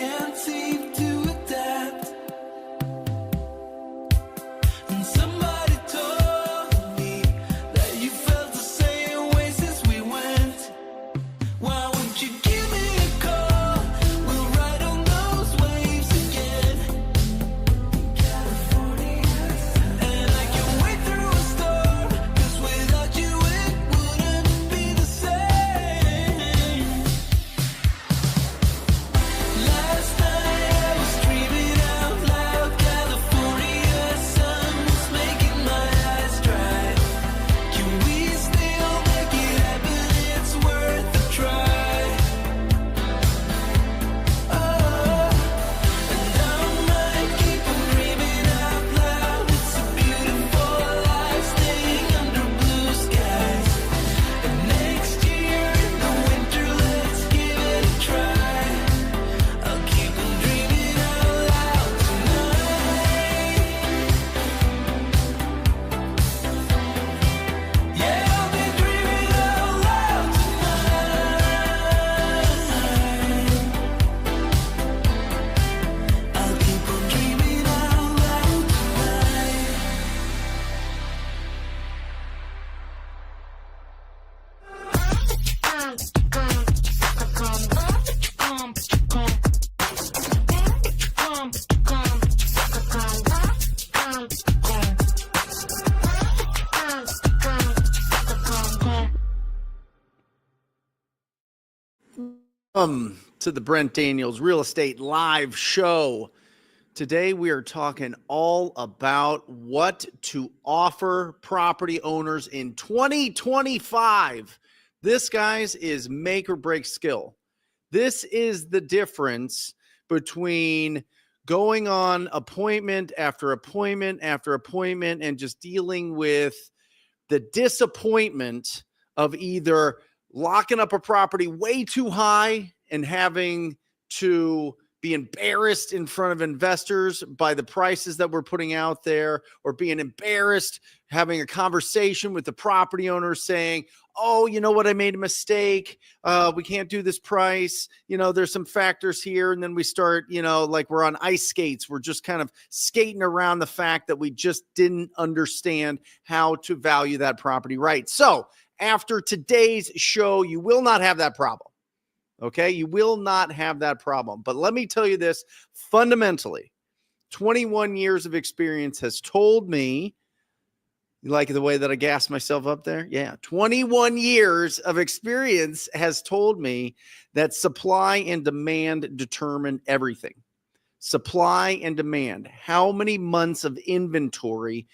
can't seem to adapt. And somebody told me that you felt the same way since we went. Why won't you give me a call? We'll ride on those waves again. California. And I can wait through a storm, 'cause without you it wouldn't be the same. Last night I was dreaming out loud. California sun was making my eyes dry. Can we still make it happen? It's worth a try. Oh, and I might keep on dreaming out loud. It's a beautiful life staying under blue skies. And next year in the winter, let's give it a try. I'll keep on dreaming out loud tonight. Yeah, I'll be dreaming out loud tonight. I'll keep on dreaming out loud tonight. Welcome to the Brent Daniels Real Estate Live Show. Today we are talking all about what to offer property owners in 2025. This, guys, is make or break skill. This is the difference between going on appointment after appointment after appointment and just dealing with the disappointment of either locking up a property way too high and having to be embarrassed in front of investors by the prices that we're putting out there, or being embarrassed having a conversation with the property owner saying, oh, you know what, I made a mistake. We can't do this price. You know, there's some factors here. And then we start, you know, like we're on ice skates. We're just kind of skating around the fact that we just didn't understand how to value that property right. So after today's show, you will not have that problem. Okay, you will not have that problem. But let me tell you this, fundamentally, 21 years of experience has told me, you like the way that I gassed myself up there? Yeah, 21 years of experience has told me that supply and demand determine everything. Supply and demand. How many months of inventory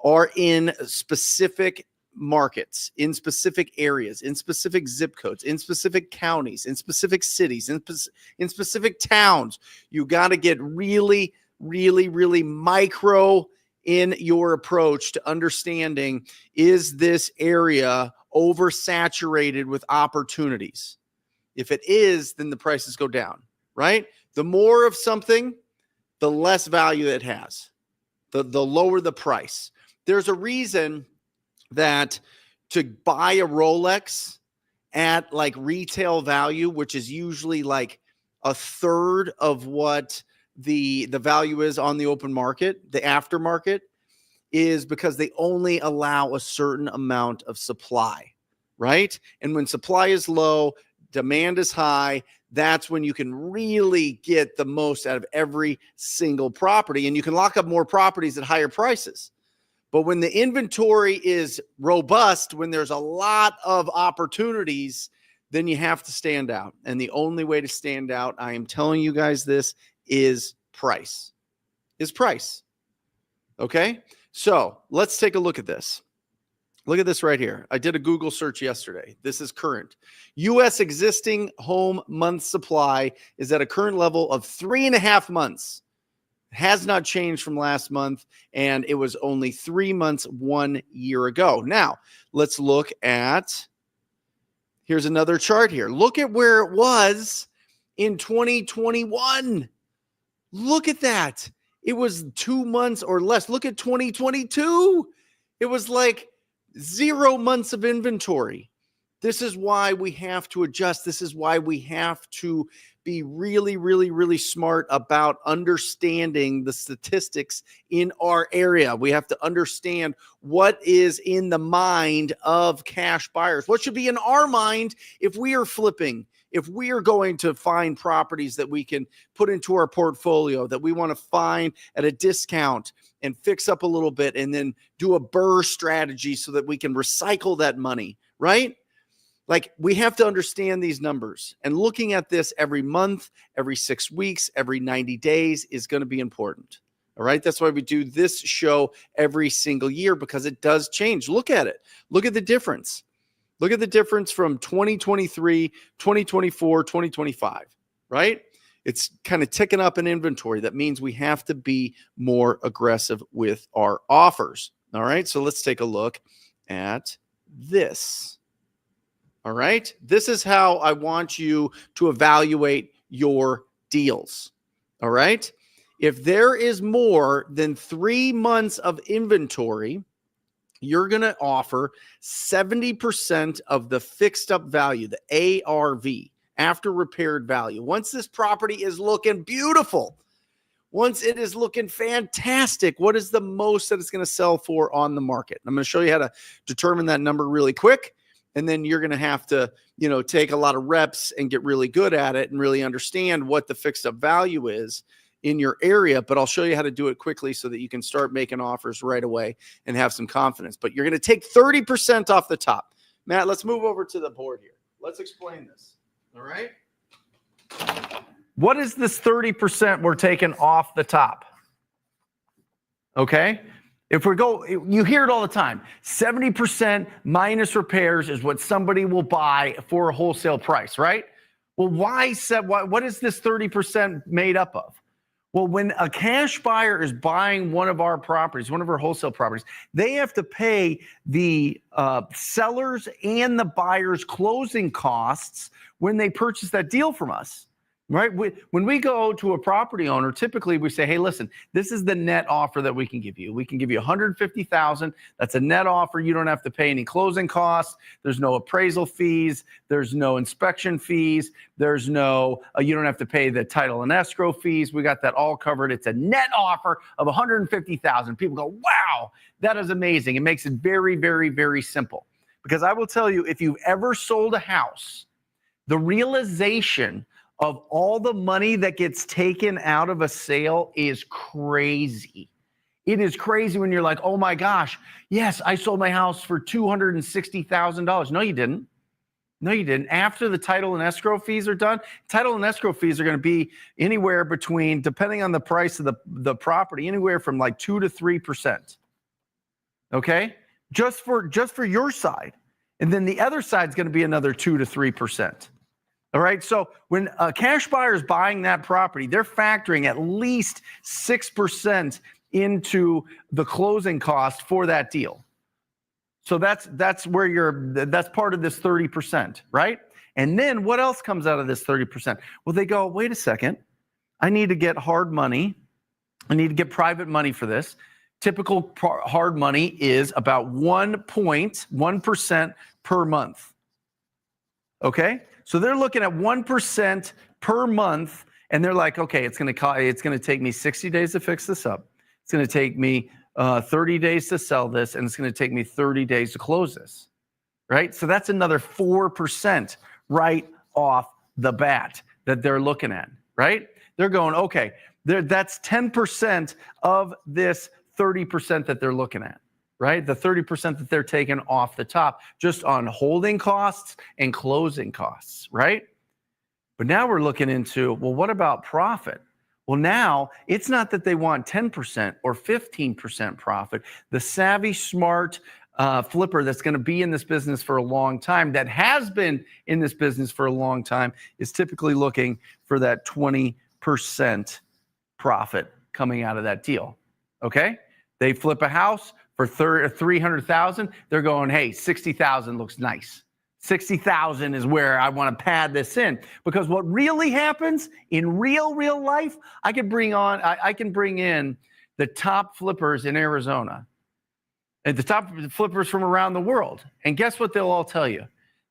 are in specific markets, in specific areas, in specific zip codes, in specific counties, in specific cities, in specific towns? You got to get really, really, really micro in your approach to understanding, is this area oversaturated with opportunities? If it is, then the prices go down, right? The more of something, the less value it has, the lower the price. There's a reason that to buy a Rolex at like retail value, which is usually like a third of what the value is on the open market, the aftermarket, is because they only allow a certain amount of supply, right? And when supply is low, demand is high, that's when you can really get the most out of every single property, and you can lock up more properties at higher prices. But when the inventory is robust, when there's a lot of opportunities, then you have to stand out. And the only way to stand out, I am telling you guys this, is price. Is price. Okay? So let's take a look at this. Look at this right here. I did a Google search yesterday. This is current. U.S. existing home month supply is at a current level of 3.5 months. Has not changed from last month, and it was only 3 months 1 year ago. Now, let's look at, here's another chart here. Look at where it was in 2021. Look at that. It was 2 months or less. Look at 2022. It was like 0 months of inventory. This is why we have to adjust. This is why we have to be really, really, really smart about understanding the statistics in our area. We have to understand what is in the mind of cash buyers. What should be in our mind if we are flipping, if we are going to find properties that we can put into our portfolio that we want to find at a discount and fix up a little bit and then do a BRRRR strategy so that we can recycle that money, right? Like, we have to understand these numbers, and looking at this every month, every 6 weeks, every 90 days is going to be important. All right. That's why we do this show every single year, because it does change. Look at it. Look at the difference. Look at the difference from 2023, 2024, 2025, right? It's kind of ticking up in inventory. That means we have to be more aggressive with our offers. All right. So let's take a look at this. All right. This is how I want you to evaluate your deals. All right. If there is more than 3 months of inventory, you're going to offer 70% of the fixed up value, the ARV, after repaired value. Once this property is looking beautiful, once it is looking fantastic, what is the most that it's going to sell for on the market? I'm going to show you how to determine that number really quick. And then you're going to have to, take a lot of reps and get really good at it and really understand what the fixed up value is in your area. But I'll show you how to do it quickly so that you can start making offers right away and have some confidence. But you're going to take 30% off the top. Matt, let's move over to the board here. Let's explain this. All right. What is this 30% we're taking off the top? Okay. If we go, you hear it all the time. 70% minus repairs is what somebody will buy for a wholesale price, right? Well, what is this 30% made up of? Well, when a cash buyer is buying one of our properties, one of our wholesale properties, they have to pay the sellers and the buyers' closing costs when they purchase that deal from us. Right? When we go to a property owner, typically we say, hey, listen, this is the net offer that we can give you. We can give you $150,000. That's a net offer. You don't have to pay any closing costs. There's no appraisal fees. There's no inspection fees. There's no, you don't have to pay the title and escrow fees. We got that all covered. It's a net offer of $150,000. People go, wow, that is amazing. It makes it very, very, very simple. Because I will tell you, if you've ever sold a house, the realization of all the money that gets taken out of a sale is crazy. It is crazy when you're like, oh my gosh, yes, I sold my house for $260,000. No, you didn't. No, you didn't. After the title and escrow fees are done, title and escrow fees are going to be anywhere between, depending on the price of the property, anywhere from like 2 to 3%. Okay? Just for your side. And then the other side is going to be another 2 to 3%. All right. So when a cash buyer is buying that property, they're factoring at least 6% into the closing cost for that deal. So that's part of this 30%, right? And then what else comes out of this 30%? Well, they go, wait a second, I need to get hard money. I need to get private money for this. Typical hard money is about 1% per month. Okay. So they're looking at 1% per month, and they're like, okay, it's going to take me 60 days to fix this up. It's going to take me 30 days to sell this, and it's going to take me 30 days to close this, right? So that's another 4% right off the bat that they're looking at, right? They're going, okay, that's 10% of this 30% that they're looking at. Right? The 30% that they're taking off the top just on holding costs and closing costs, right? But now we're looking into, well, what about profit? Well, now it's not that they want 10% or 15% profit. The savvy, smart flipper that's going to be in this business for a long time, that has been in this business for a long time, is typically looking for that 20% profit coming out of that deal. Okay? They flip a house for $300,000, they're going, hey, $60,000 looks nice. $60,000 is where I want to pad this in, because what really happens in real life, I can bring in the top flippers in Arizona and the top flippers from around the world, and guess what they'll all tell you?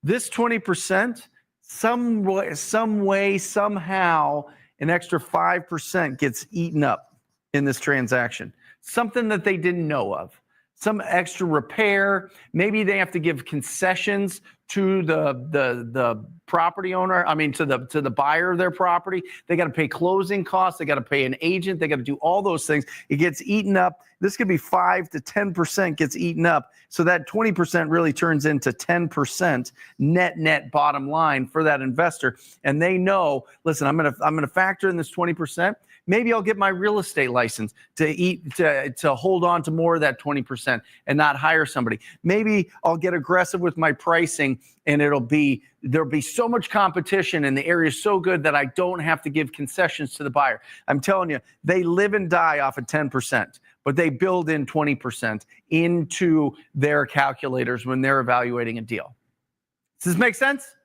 This 20% some way, somehow, an extra 5% gets eaten up in this transaction. Something that they didn't know of. Some extra repair. Maybe they have to give concessions to the property owner. I mean, to the buyer of their property. They got to pay closing costs. They got to pay an agent. They got to do all those things. It gets eaten up. This could be 5 to 10% gets eaten up. So that 20% really turns into 10% net bottom line for that investor. And they know, listen, I'm gonna factor in this 20%. Maybe I'll get my real estate license to hold on to more of that 20% and not hire somebody. Maybe I'll get aggressive with my pricing, and there'll be so much competition and the area is so good that I don't have to give concessions to the buyer. I'm telling you, they live and die off of 10%, but they build in 20% into their calculators when they're evaluating a deal. Does this make sense?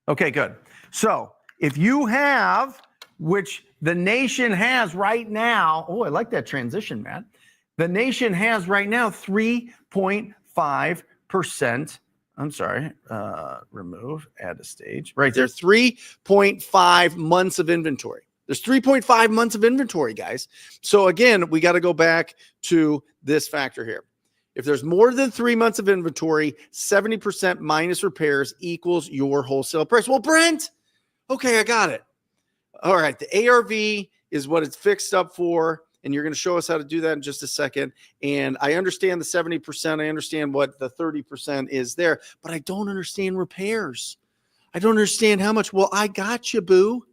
Okay, good. So if you have, which the nation has right now, oh, I like that transition, Matt. The nation has right now 3.5%. I'm sorry, remove, add a stage. Right there, 3.5 months of inventory. There's 3.5 months of inventory, guys. So again, we got to go back to this factor here. If there's more than 3 months of inventory, 70% minus repairs equals your wholesale price. Well, Brent, okay, I got it. All right, the ARV is what it's fixed up for, and you're going to show us how to do that in just a second. And I understand the 70%. I understand what the 30% is there, but I don't understand repairs. I don't understand how much. Well, I got you, boo.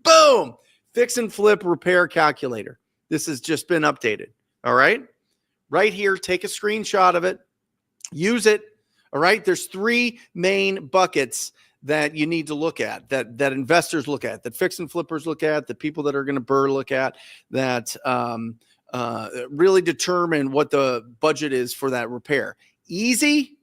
Boom. Fix and flip repair calculator. This has just been updated. All right. Right here, take a screenshot of it. Use it. All right. There's 3 main buckets that you need to look at, that investors look at, that fix and flippers look at, the people that are going to burr look at, that really determine what the budget is for that repair. Easy,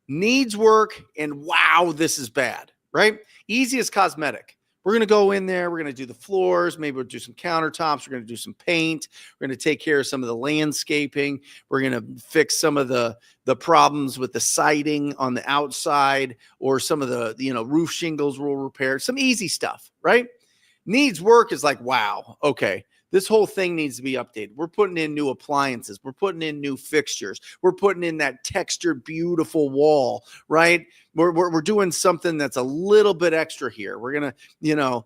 needs work, and wow, this is bad, right? Easy is cosmetic. We're going to go in there. We're going to do the floors. Maybe we'll do some countertops. We're going to do some paint. We're going to take care of some of the landscaping. We're going to fix some of the problems with the siding on the outside, or some of the roof shingles we'll repair. Some easy stuff, right? Needs work is like, wow, okay. This whole thing needs to be updated. We're putting in new appliances. We're putting in new fixtures. We're putting in that textured, beautiful wall, right? We're doing something that's a little bit extra here. We're going to,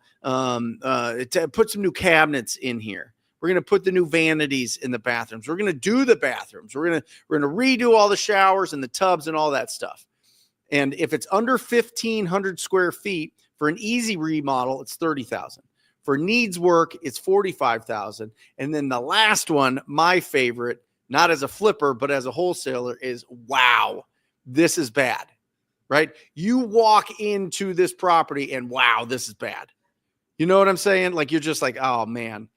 put some new cabinets in here. We're going to put the new vanities in the bathrooms. We're going to do the bathrooms. We're going to redo all the showers and the tubs and all that stuff. And if it's under 1,500 square feet for an easy remodel, it's $30,000. For needs work, it's $45,000. And then the last one, my favorite, not as a flipper, but as a wholesaler, is wow, this is bad, right? You walk into this property and wow, this is bad. You know what I'm saying? Like, you're just like, oh man,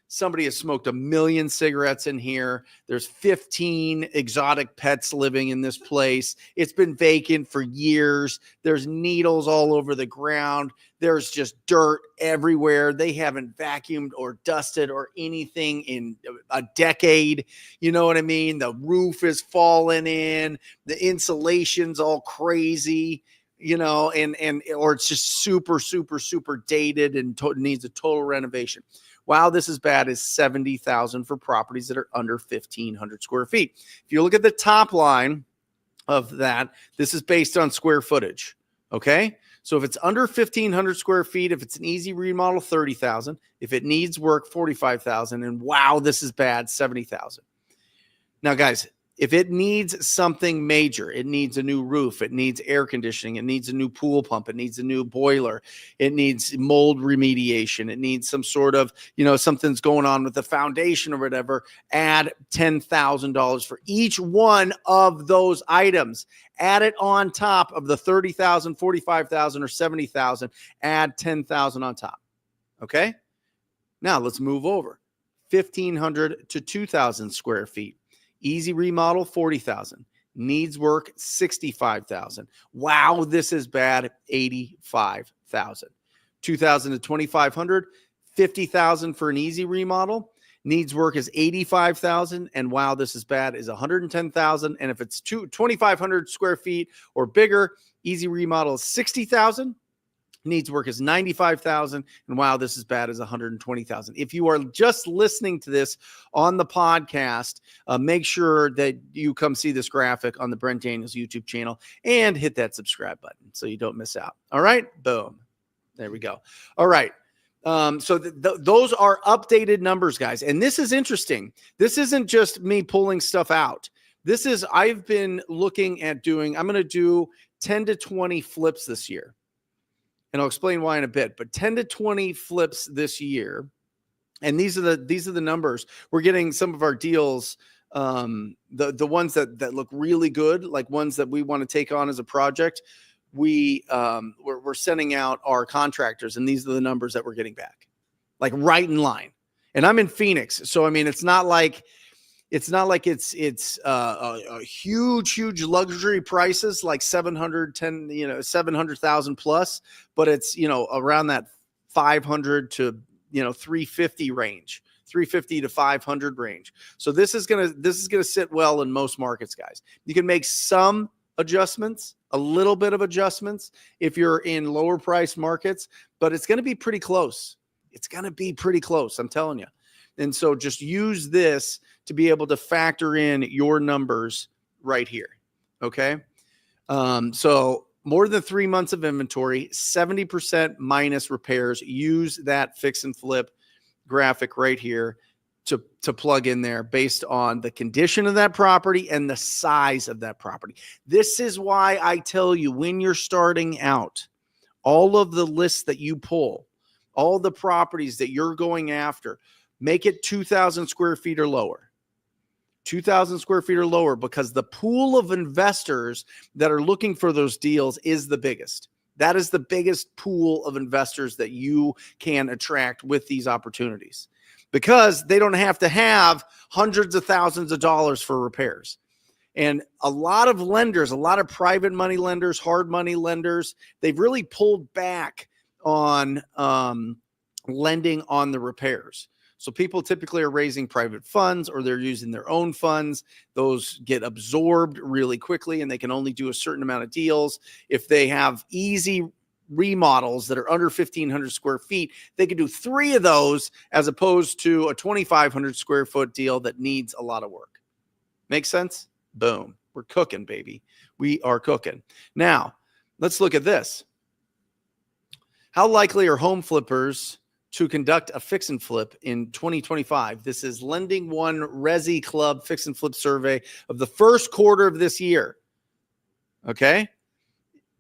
somebody has smoked 1 million cigarettes in here. There's 15 exotic pets living in this place. It's been vacant for years. There's needles all over the ground. There's just dirt everywhere. They haven't vacuumed or dusted or anything in a decade. You know what I mean? The roof is falling in. The insulation's all crazy, or it's just super, super, super dated and needs a total renovation. Wow, this is bad is $70,000 for properties that are under 1,500 square feet. If you look at the top line of that, this is based on square footage. Okay. So if it's under 1,500 square feet, if it's an easy remodel, $30,000. If it needs work, $45,000. And wow, this is bad, $70,000. Now, guys, if it needs something major, it needs a new roof, it needs air conditioning, it needs a new pool pump, it needs a new boiler, it needs mold remediation, it needs some sort of, something's going on with the foundation or whatever, add $10,000 for each one of those items. Add it on top of the $30,000, $45,000, or $70,000. Add $10,000 on top. Okay? Now let's move over. 1,500 to 2,000 square feet. Easy remodel, $40,000. Needs work, $65,000. Wow, this is bad, $85,000. 2,000 to 2,500, $50,000 for an easy remodel. Needs work is $85,000, and wow, this is bad is $110,000. And if it's 2,500 square feet or bigger, Easy remodel is 60,000. Needs work is 95,000. And wow, this is bad as 120,000. If you are just listening to this on the podcast, make sure that you come see this graphic on the Brent Daniels YouTube channel and hit that subscribe button so you don't miss out. All right. Boom. There we go. All right. So those are updated numbers, guys. And this is interesting. This isn't just me pulling stuff out. I've been looking at I'm going to do 10 to 20 flips this year. And I'll explain why in a bit, but 10 to 20 flips this year. And these are the numbers. We're getting some of our deals, the ones that look really good, like ones that we want to take on as a project. We're sending out our contractors, and these are the numbers that we're getting back, like right in line. And I'm in Phoenix, so I mean, it's not like it's a huge luxury prices like 700,000 plus, but it's, around that 500 to, 350 range, 350 to 500 range. So this is going to sit well in most markets, guys. You can make some adjustments, a little bit of adjustments if you're in lower price markets, but it's going to be pretty close. It's going to be pretty close. I'm telling you. And so just use this to be able to factor in your numbers right here. Okay. So more than 3 months of inventory, 70% minus repairs. Use that fix and flip graphic right here to plug in there based on the condition of that property and the size of that property. This is why I tell you, when you're starting out, all of the lists that you pull, all the properties that you're going after, make it 2,000 square feet or lower. 2,000 square feet or lower, because the pool of investors that are looking for those deals is the biggest. That is the biggest pool of investors that you can attract with these opportunities, because they don't have to have hundreds of thousands of dollars for repairs. And a lot of lenders, a lot of private money lenders, hard money lenders, they've really pulled back on lending on the repairs. So people typically are raising private funds, or they're using their own funds. Those get absorbed really quickly, and they can only do a certain amount of deals. If they have easy remodels that are under 1,500 square feet, they can do 3 of those as opposed to a 2,500 square foot deal that needs a lot of work. Make sense? Boom. We're cooking, baby. We are cooking. Now, let's look at this. How likely are home flippers to conduct a fix and flip in 2025? This is Lending One Resi Club Fix and Flip Survey of the first quarter of this year. Okay.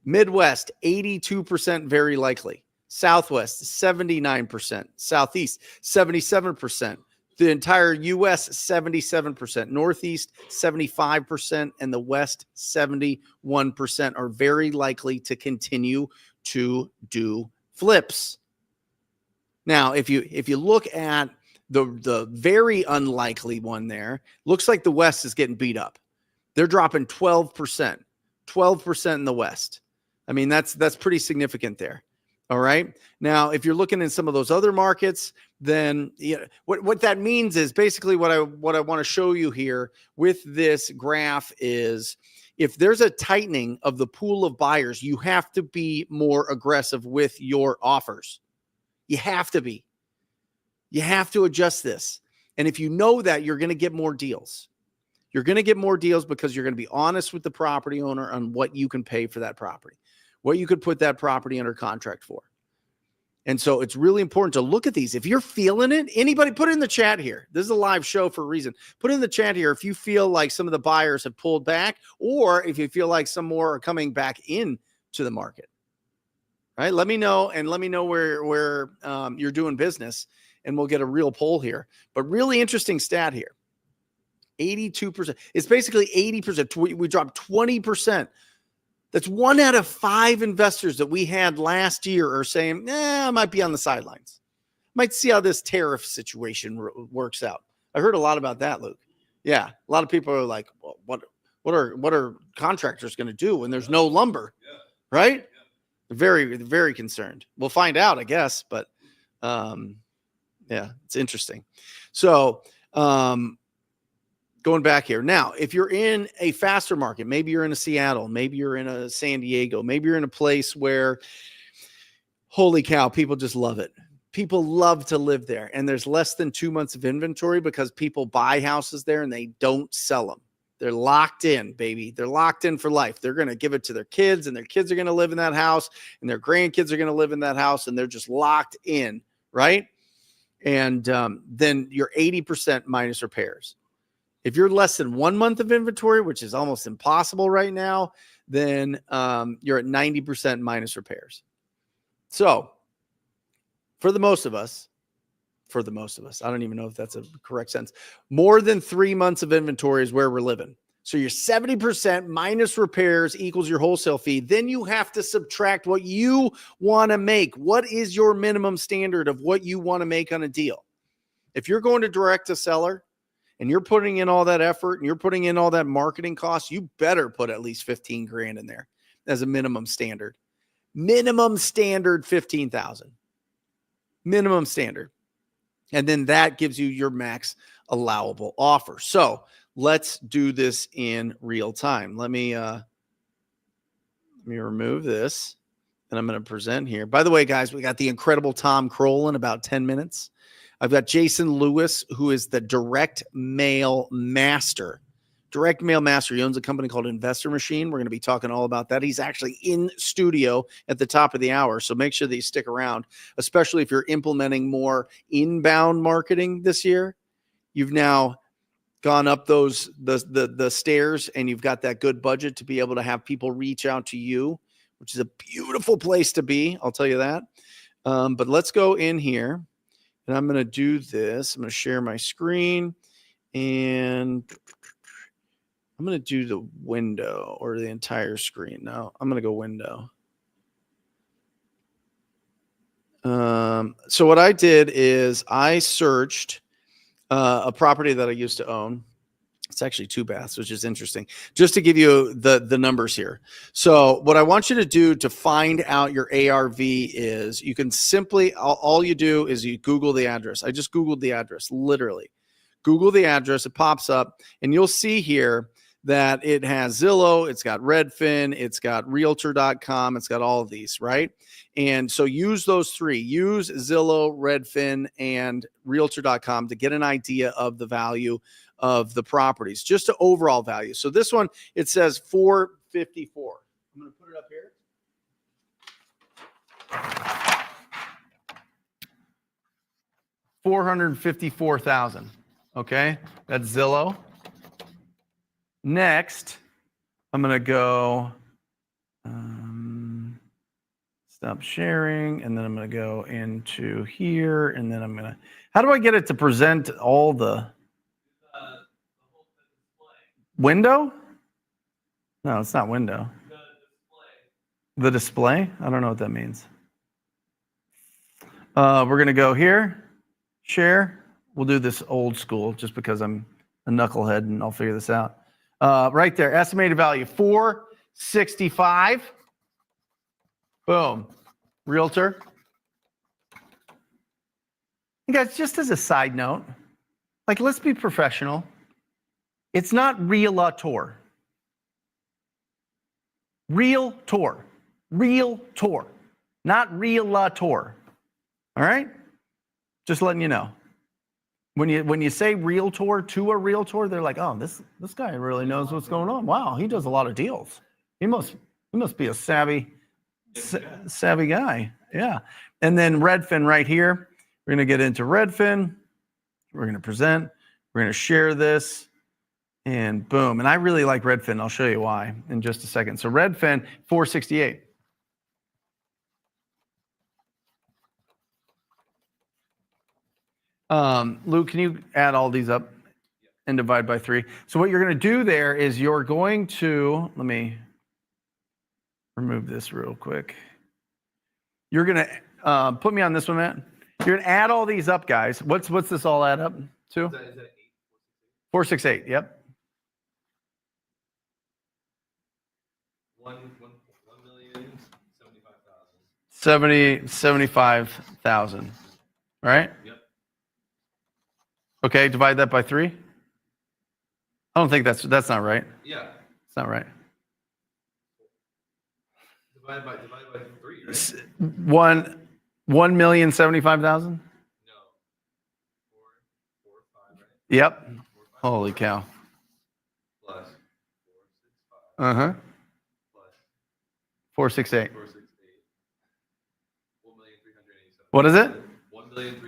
Midwest, 82% very likely. Southwest, 79%. Southeast, 77%. The entire U.S., 77%. Northeast, 75%. And the West, 71% are very likely to continue to do flips. Now, if you look at the very unlikely one there, looks like the West is getting beat up. They're dropping 12%, 12% in the West. I mean, that's pretty significant there. All right. Now, if you're looking in some of those other markets, then what that means is basically what I want to show you here with this graph is, if there's a tightening of the pool of buyers, you have to be more aggressive with your offers. You have to be. You have to adjust this. And if you know that, you're going to get more deals. You're going to get more deals because you're going to be honest with the property owner on what you can pay for that property, what you could put that property under contract for. And so it's really important to look at these. If you're feeling it, anybody put it in the chat here. This is a live show for a reason. Put in the chat here if you feel like some of the buyers have pulled back, or if you feel like some more are coming back in to the market. All right, let me know, and let me know where you're doing business, and we'll get a real poll here. But really interesting stat here. 82%. It's basically 80%. We dropped 20%. That's 1 out of 5 investors that we had last year are saying, I might be on the sidelines. Might see how this tariff situation works out. I heard a lot about that, Luke. Yeah, a lot of people are like, well, what are contractors going to do when there's no lumber, right? Yeah. Very, very concerned. We'll find out, I guess, but yeah, it's interesting. So go going back here. Now, if you're in a faster market, maybe you're in a Seattle, maybe you're in a San Diego, maybe you're in a place where, holy cow, people just love it. People love to live there. And there's less than 2 months of inventory because people buy houses there and they don't sell them. They're locked in, baby. They're locked in for life. They're going to give it to their kids, and their kids are going to live in that house, and their grandkids are going to live in that house, and they're just locked in, right? And then you're 80% minus repairs. If you're less than 1 month of inventory, which is almost impossible right now, then you're at 90% minus repairs. So for the most of us, I don't even know if that's a correct sentence. More than 3 months of inventory is where we're living. So your 70% minus repairs equals your wholesale fee. Then you have to subtract what you want to make. What is your minimum standard of what you want to make on a deal? If you're going to direct to seller and you're putting in all that effort and you're putting in all that marketing costs, you better put at least 15 grand in there as a minimum standard. Minimum standard 15,000. Minimum standard. And then that gives you your max allowable offer. So let's do this in real time. Let me remove this, and I'm going to present here. By the way, guys, we got the incredible Tom Croll in about 10 minutes. I've got Jason Lewis, who is the direct mail master. Direct mail master. He owns a company called Investor Machine. We're going to be talking all about that. He's actually in studio at the top of the hour. So make sure that you stick around, especially if you're implementing more inbound marketing this year. You've now gone up the stairs, and you've got that good budget to be able to have people reach out to you, which is a beautiful place to be. I'll tell you that. But let's go in here, and I'm going to do this. I'm going to share my screen, and I'm going to do the window or the entire screen. No, I'm going to go window. So what I did is I searched a property that I used to own. It's actually 2 baths, which is interesting, just to give you the numbers here. So what I want you to do to find out your ARV is you can simply, all you do is you Google the address. I just Googled the address, literally. Google the address, it pops up, and you'll see here that it has Zillow, it's got Redfin, it's got Realtor.com, it's got all of these, right? And so use those 3. Use Zillow, Redfin, and Realtor.com to get an idea of the value of the properties, just to overall value. So this one, it says 454. I'm going to put it up here. 454,000. Okay, that's Zillow. Next, I'm going to go stop sharing, and then I'm going to go into here, and then I'm going to, how do I get it to present all the window? No, it's not window. The display? I don't know what that means. We're going to go here, share. We'll do this old school just because I'm a knucklehead and I'll figure this out. Right there, estimated value 465. Boom. Realtor. And guys, just as a side note, like, let's be professional. It's not realtor. Realtor. Realtor. Not realtor. All right? Just letting you know. When you say realtor to a realtor, they're like, oh, this guy really knows what's going on. Wow, he does a lot of deals. He must be a savvy guy. Yeah. And then Redfin right here. We're going to get into Redfin. We're going to present. We're going to share this. And boom. And I really like Redfin. I'll show you why in just a second. So Redfin, 468. Luke, can you add all these up and divide by 3? So what you're going to do there is you're going to, let me remove this real quick. You're going to put me on this one, Matt. You're going to add all these up, guys. What's this all add up to? Is that 468, yep. 1,075,000. 75,000. All right? Yep. Okay, divide that by 3. I don't think that's not right. Yeah. It's not right. Divided by 3, right? 1,075,000? No. 4, 5, right? Yep. 4, 5, Holy cow. plus 4, 6, 5. Uh-huh. Plus 468. 4, 6, 8. 1,387,000. What is it? 1,387,000 divided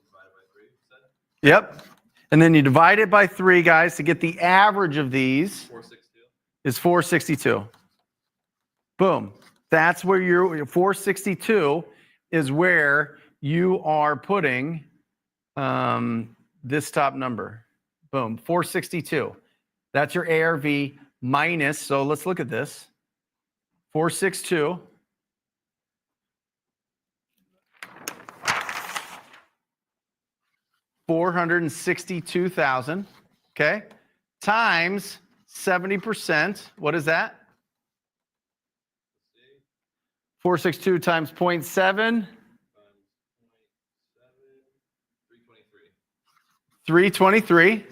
by 3, you said? Yep. And then you divide it by 3, guys, to get the average of these 462. is 462. Boom. That's where your 462 is where you are putting this top number. Boom. 462. That's your ARV minus. So let's look at this. 462. $462,000, okay, times 70%. What is that? 462 times 0.7. 323.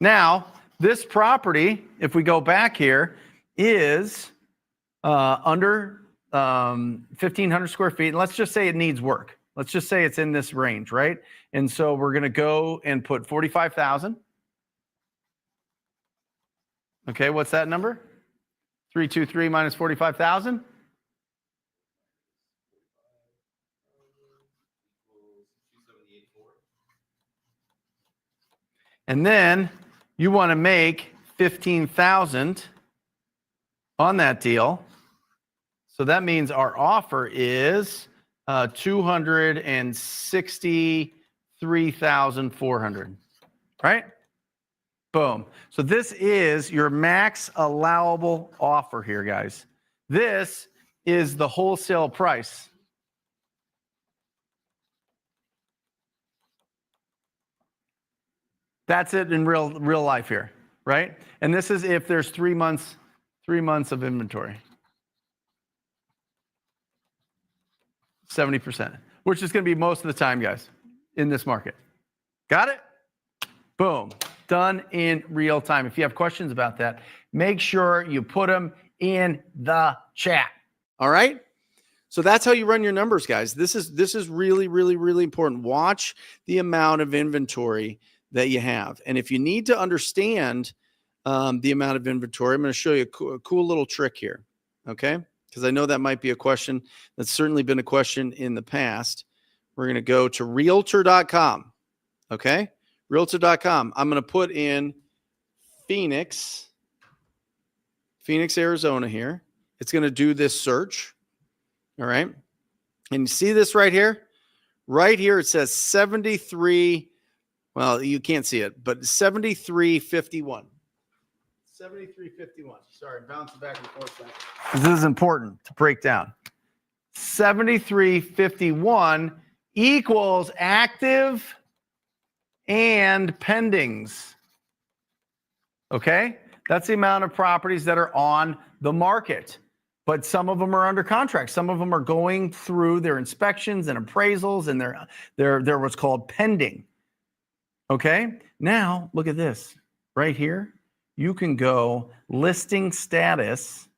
Now, this property, if we go back here, is under 1,500 square feet. And let's just say it needs work. Let's just say it's in this range, right? And so we're going to go and put 45,000. Okay, what's that number? 323 minus 45,000. And then you want to make 15,000 on that deal. So that means our offer is 263,400, right? Boom. So this is your max allowable offer here, guys. This is the wholesale price. That's it in real life here, right? And this is if there's 3 months of inventory. 70%, which is going to be most of the time, guys, in this market. Got it? Boom. Done in real time. If you have questions about that, make sure you put them in the chat. All right? So that's how you run your numbers, guys. This is really, really, really important. Watch the amount of inventory that you have. And if you need to understand the amount of inventory, I'm going to show you a cool little trick here, okay? Because I know that might be a question. That's certainly been a question in the past. We're going to go to realtor.com, okay? Realtor.com. I'm going to put in Phoenix, Arizona here. It's going to do this search, all right? And you see this right here? Right here it says 73, well, you can't see it, but 7351. 7351. Sorry, bouncing back and forth. This is important to break down. 7351 equals active and pendings. Okay? That's the amount of properties that are on the market. But some of them are under contract. Some of them are going through their inspections and appraisals, and they're what's called pending. Okay? Now, look at this. Right here, you can go listing status,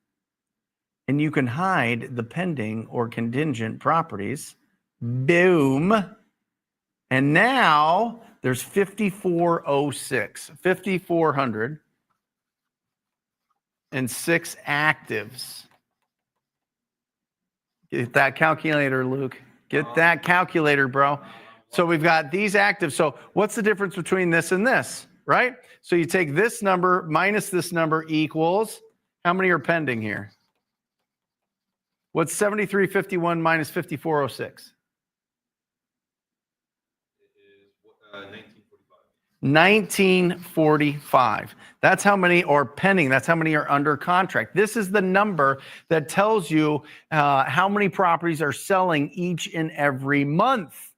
and you can hide the pending or contingent properties. Boom. And now there's 5406, 5,406 actives. Get that calculator, Luke. Get that calculator, bro. So we've got these active. So what's the difference between this and this, right? So you take this number minus this number equals, how many are pending here? What's 7351 minus 5406? 1945. That's how many are pending. That's how many are under contract. This is the number that tells you how many properties are selling each and every month.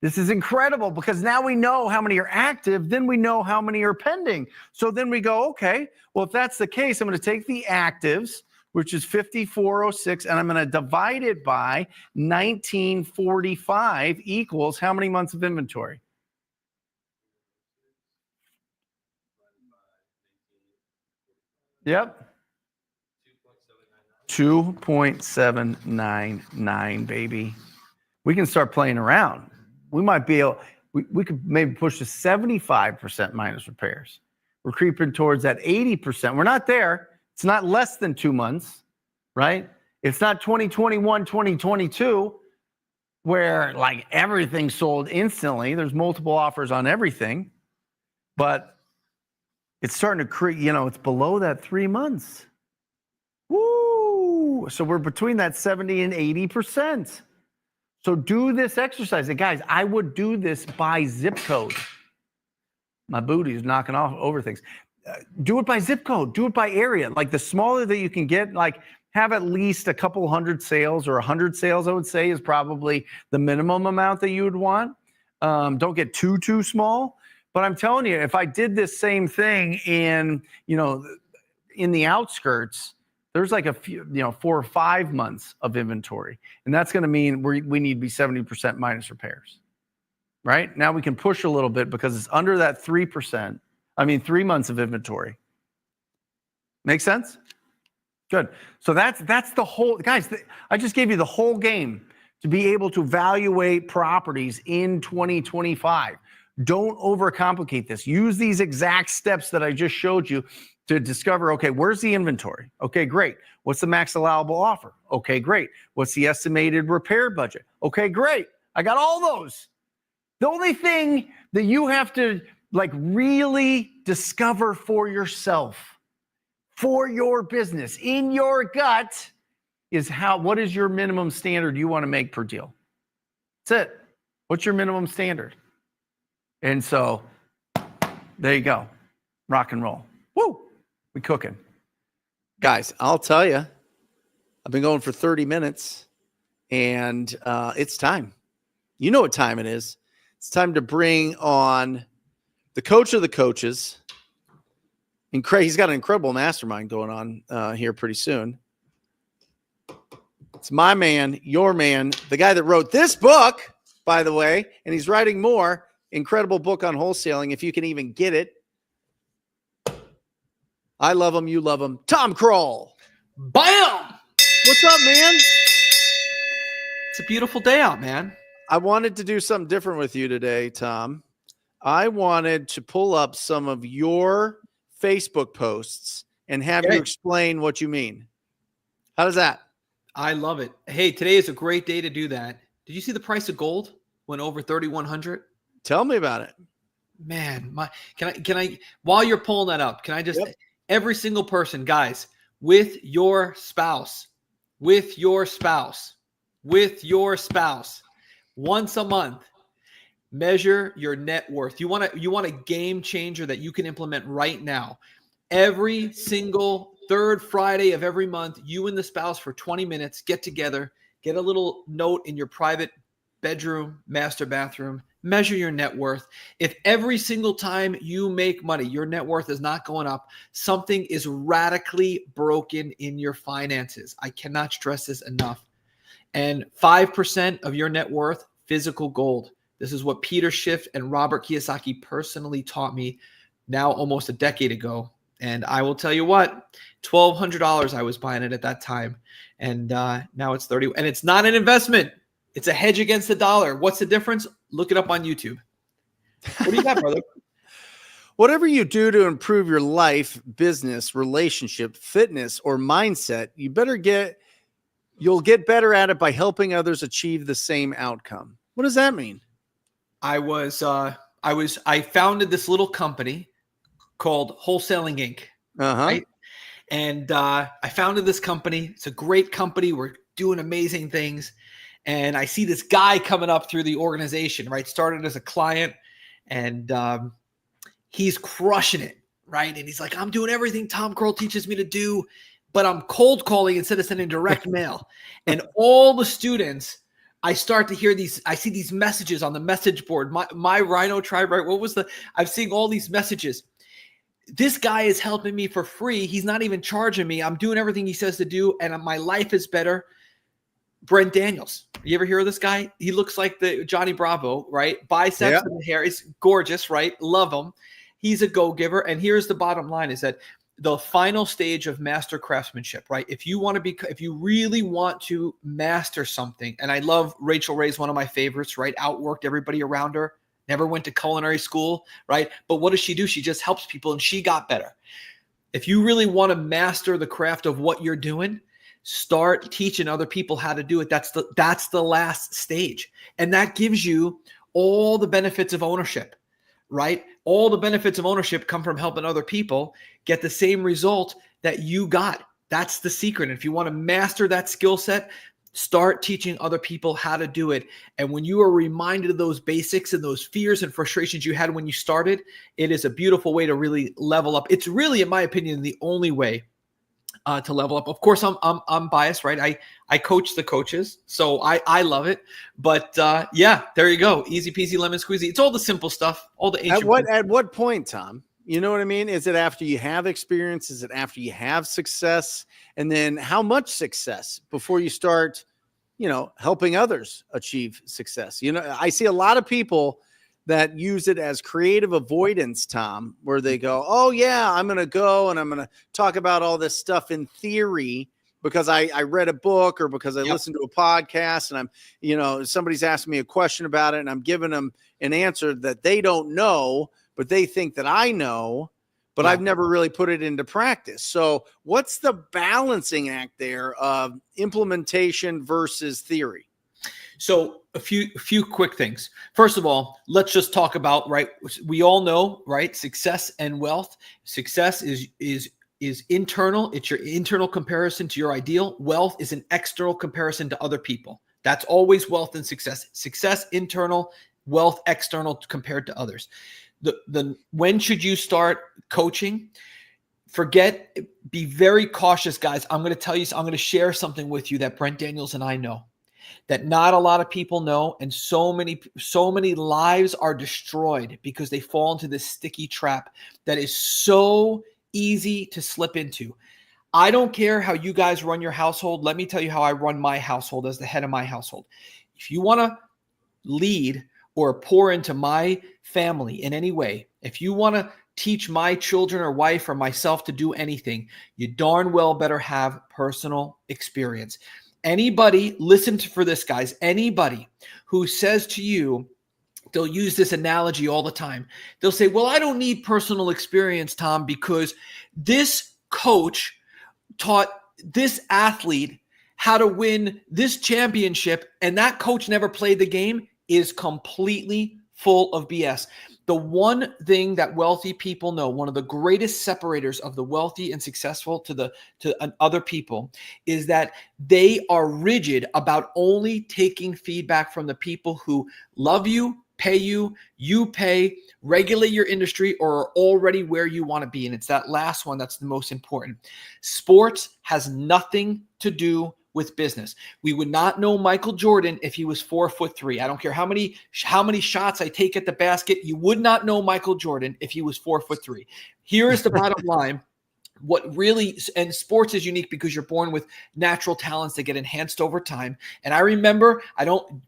This is incredible because now we know how many are active, then we know how many are pending. So then we go, okay, well, if that's the case, I'm going to take the actives, which is 5406, and I'm going to divide it by 1945 equals how many months of inventory? Yep. 2.799, baby. We can start playing around. We might be able, we could maybe push to 75% minus repairs. We're creeping towards that 80%. We're not there. It's not less than 2 months, right? It's not 2021, 2022, where like everything sold instantly. There's multiple offers on everything, but it's starting to create, it's below that 3 months. Woo! So we're between that 70 and 80%. So do this exercise. And guys, I would do this by zip code. My booty is knocking off over things. Do it by zip code. Do it by area. Like the smaller that you can get, like have at least a couple hundred sales or 100 sales, I would say, is probably the minimum amount that you would want. Don't get too small. But I'm telling you, if I did this same thing in the outskirts, there's like a few, 4 or 5 months of inventory. And that's going to mean we need to be 70% minus repairs. Right? Now we can push a little bit because it's under that 3%. 3 months of inventory. Make sense? Good. So that's the whole, guys, I just gave you the whole game to be able to evaluate properties in 2025. Don't overcomplicate this. Use these exact steps that I just showed you to discover, okay, where's the inventory? Okay, great. What's the max allowable offer? Okay, great. What's the estimated repair budget? Okay, great. I got all those. The only thing that you have to really discover for yourself, for your business, in your gut, is what is your minimum standard you want to make per deal? That's it. What's your minimum standard? And so there you go. Rock and roll. Woo! We cooking. Guys, I'll tell you, I've been going for 30 minutes and it's time. You know what time it is. It's time to bring on the coach of the coaches. And he's got an incredible mastermind going on here pretty soon. It's my man, your man, the guy that wrote this book, by the way, and he's writing more. Incredible book on wholesaling, if you can even get it. I love him, you love him. Tom Croll. Bam! What's up, man? It's a beautiful day out, man. I wanted to do something different with you today, Tom. I wanted to pull up some of your Facebook posts and have you explain what you mean. How does that? I love it. Hey, today is a great day to do that. Did you see the price of gold went over 3,100? Tell me about it. Man, can I while you're pulling that up, can I just every single person, guys, with your spouse, once a month, measure your net worth. You want a game changer that you can implement right now. Every single third Friday of every month, you and the spouse for 20 minutes get together, get a little note in your private bedroom, master bathroom, measure your net worth. If every single time you make money, your net worth is not going up, something is radically broken in your finances. I cannot stress this enough. And 5% of your net worth, physical gold. This is what Peter Schiff and Robert Kiyosaki personally taught me now almost a decade ago. And I will tell you what, $1,200 I was buying it at that time. And now it's 30. And it's not an investment. It's a hedge against the dollar. What's the difference? Look it up on YouTube. What do you got, brother? Whatever you do to improve your life, business, relationship, fitness, or mindset, you'll get better at it by helping others achieve the same outcome. What does that mean? I founded this little company called Wholesaling Inc. Right? And I founded this company. It's a great company. We're doing amazing things. And I see this guy coming up through the organization, right? Started as a client and he's crushing it, right? And he's like, I'm doing everything Tom Croll teaches me to do, but I'm cold calling instead of sending direct mail. And all the students, I start to hear I see these messages on the message board. My Rhino tribe, right? I'm seeing all these messages. This guy is helping me for free. He's not even charging me. I'm doing everything he says to do, and my life is better. Brent Daniels. You ever hear of this guy? He looks like the Johnny Bravo, right? Biceps and hair. He's gorgeous, right? Love him. He's a go-giver. And here's the bottom line is that the final stage of master craftsmanship, right? If you really want to master something, and I love Rachel Ray's one of my favorites, right? Outworked everybody around her, never went to culinary school, right? But what does she do? She just helps people, and she got better. If you really want to master the craft of what you're doing, start teaching other people how to do it. That's the last stage. And that gives you all the benefits of ownership, right? All the benefits of ownership come from helping other people get the same result that you got. That's the secret. And if you want to master that skill set, start teaching other people how to do it. And when you are reminded of those basics and those fears and frustrations you had when you started, it is a beautiful way to really level up. It's really, in my opinion, the only way to level up. Of course, I'm biased, right? I coach the coaches, so I love it. But yeah, there you go, easy peasy lemon squeezy. It's all the simple stuff, all the ancient. At what point, Tom? You know what I mean? Is it after you have experience? Is it after you have success? And then how much success before you start, helping others achieve success? I see a lot of people that use it as creative avoidance, Tom, where they go, oh yeah, I'm going to go and I'm going to talk about all this stuff in theory because I read a book or because I listened to a podcast and somebody's asking me a question about it and I'm giving them an answer that they don't know, but they think that I know, but I've never really put it into practice. So what's the balancing act there of implementation versus theory? So a few quick things. First of all, let's just talk about, right? We all know, right? Success and wealth. Success is internal. It's your internal comparison to your ideal. Wealth is an external comparison to other people. That's always wealth and success. Success internal, wealth external compared to others. When should you start coaching? Be very cautious, guys. I'm going to share something with you that Brent Daniels and I know, that not a lot of people know, and so many lives are destroyed because they fall into this sticky trap that is so easy to slip into. I don't care how you guys run your household. Let me tell you how I run my household as the head of my household. If you want to lead or pour into my family in any way, if you want to teach my children or wife or myself to do anything, you darn well better have personal experience. Anybody, listen for this, guys, anybody who says to you, they'll use this analogy all the time. They'll say, well, I don't need personal experience, Tom, because this coach taught this athlete how to win this championship, and that coach never played the game, is completely full of BS. The one thing that wealthy people know, one of the greatest separators of the wealthy and successful to other people, is that they are rigid about only taking feedback from the people who love you, pay you, you pay, regulate your industry, or are already where you want to be. And it's that last one that's the most important. Sports has nothing to do with business. We would not know Michael Jordan if he was 4'3". I don't care how many shots I take at the basket. You would not know Michael Jordan if he was 4'3". Here is the bottom line. What really, and sports is unique because you're born with natural talents that get enhanced over time. And I remember,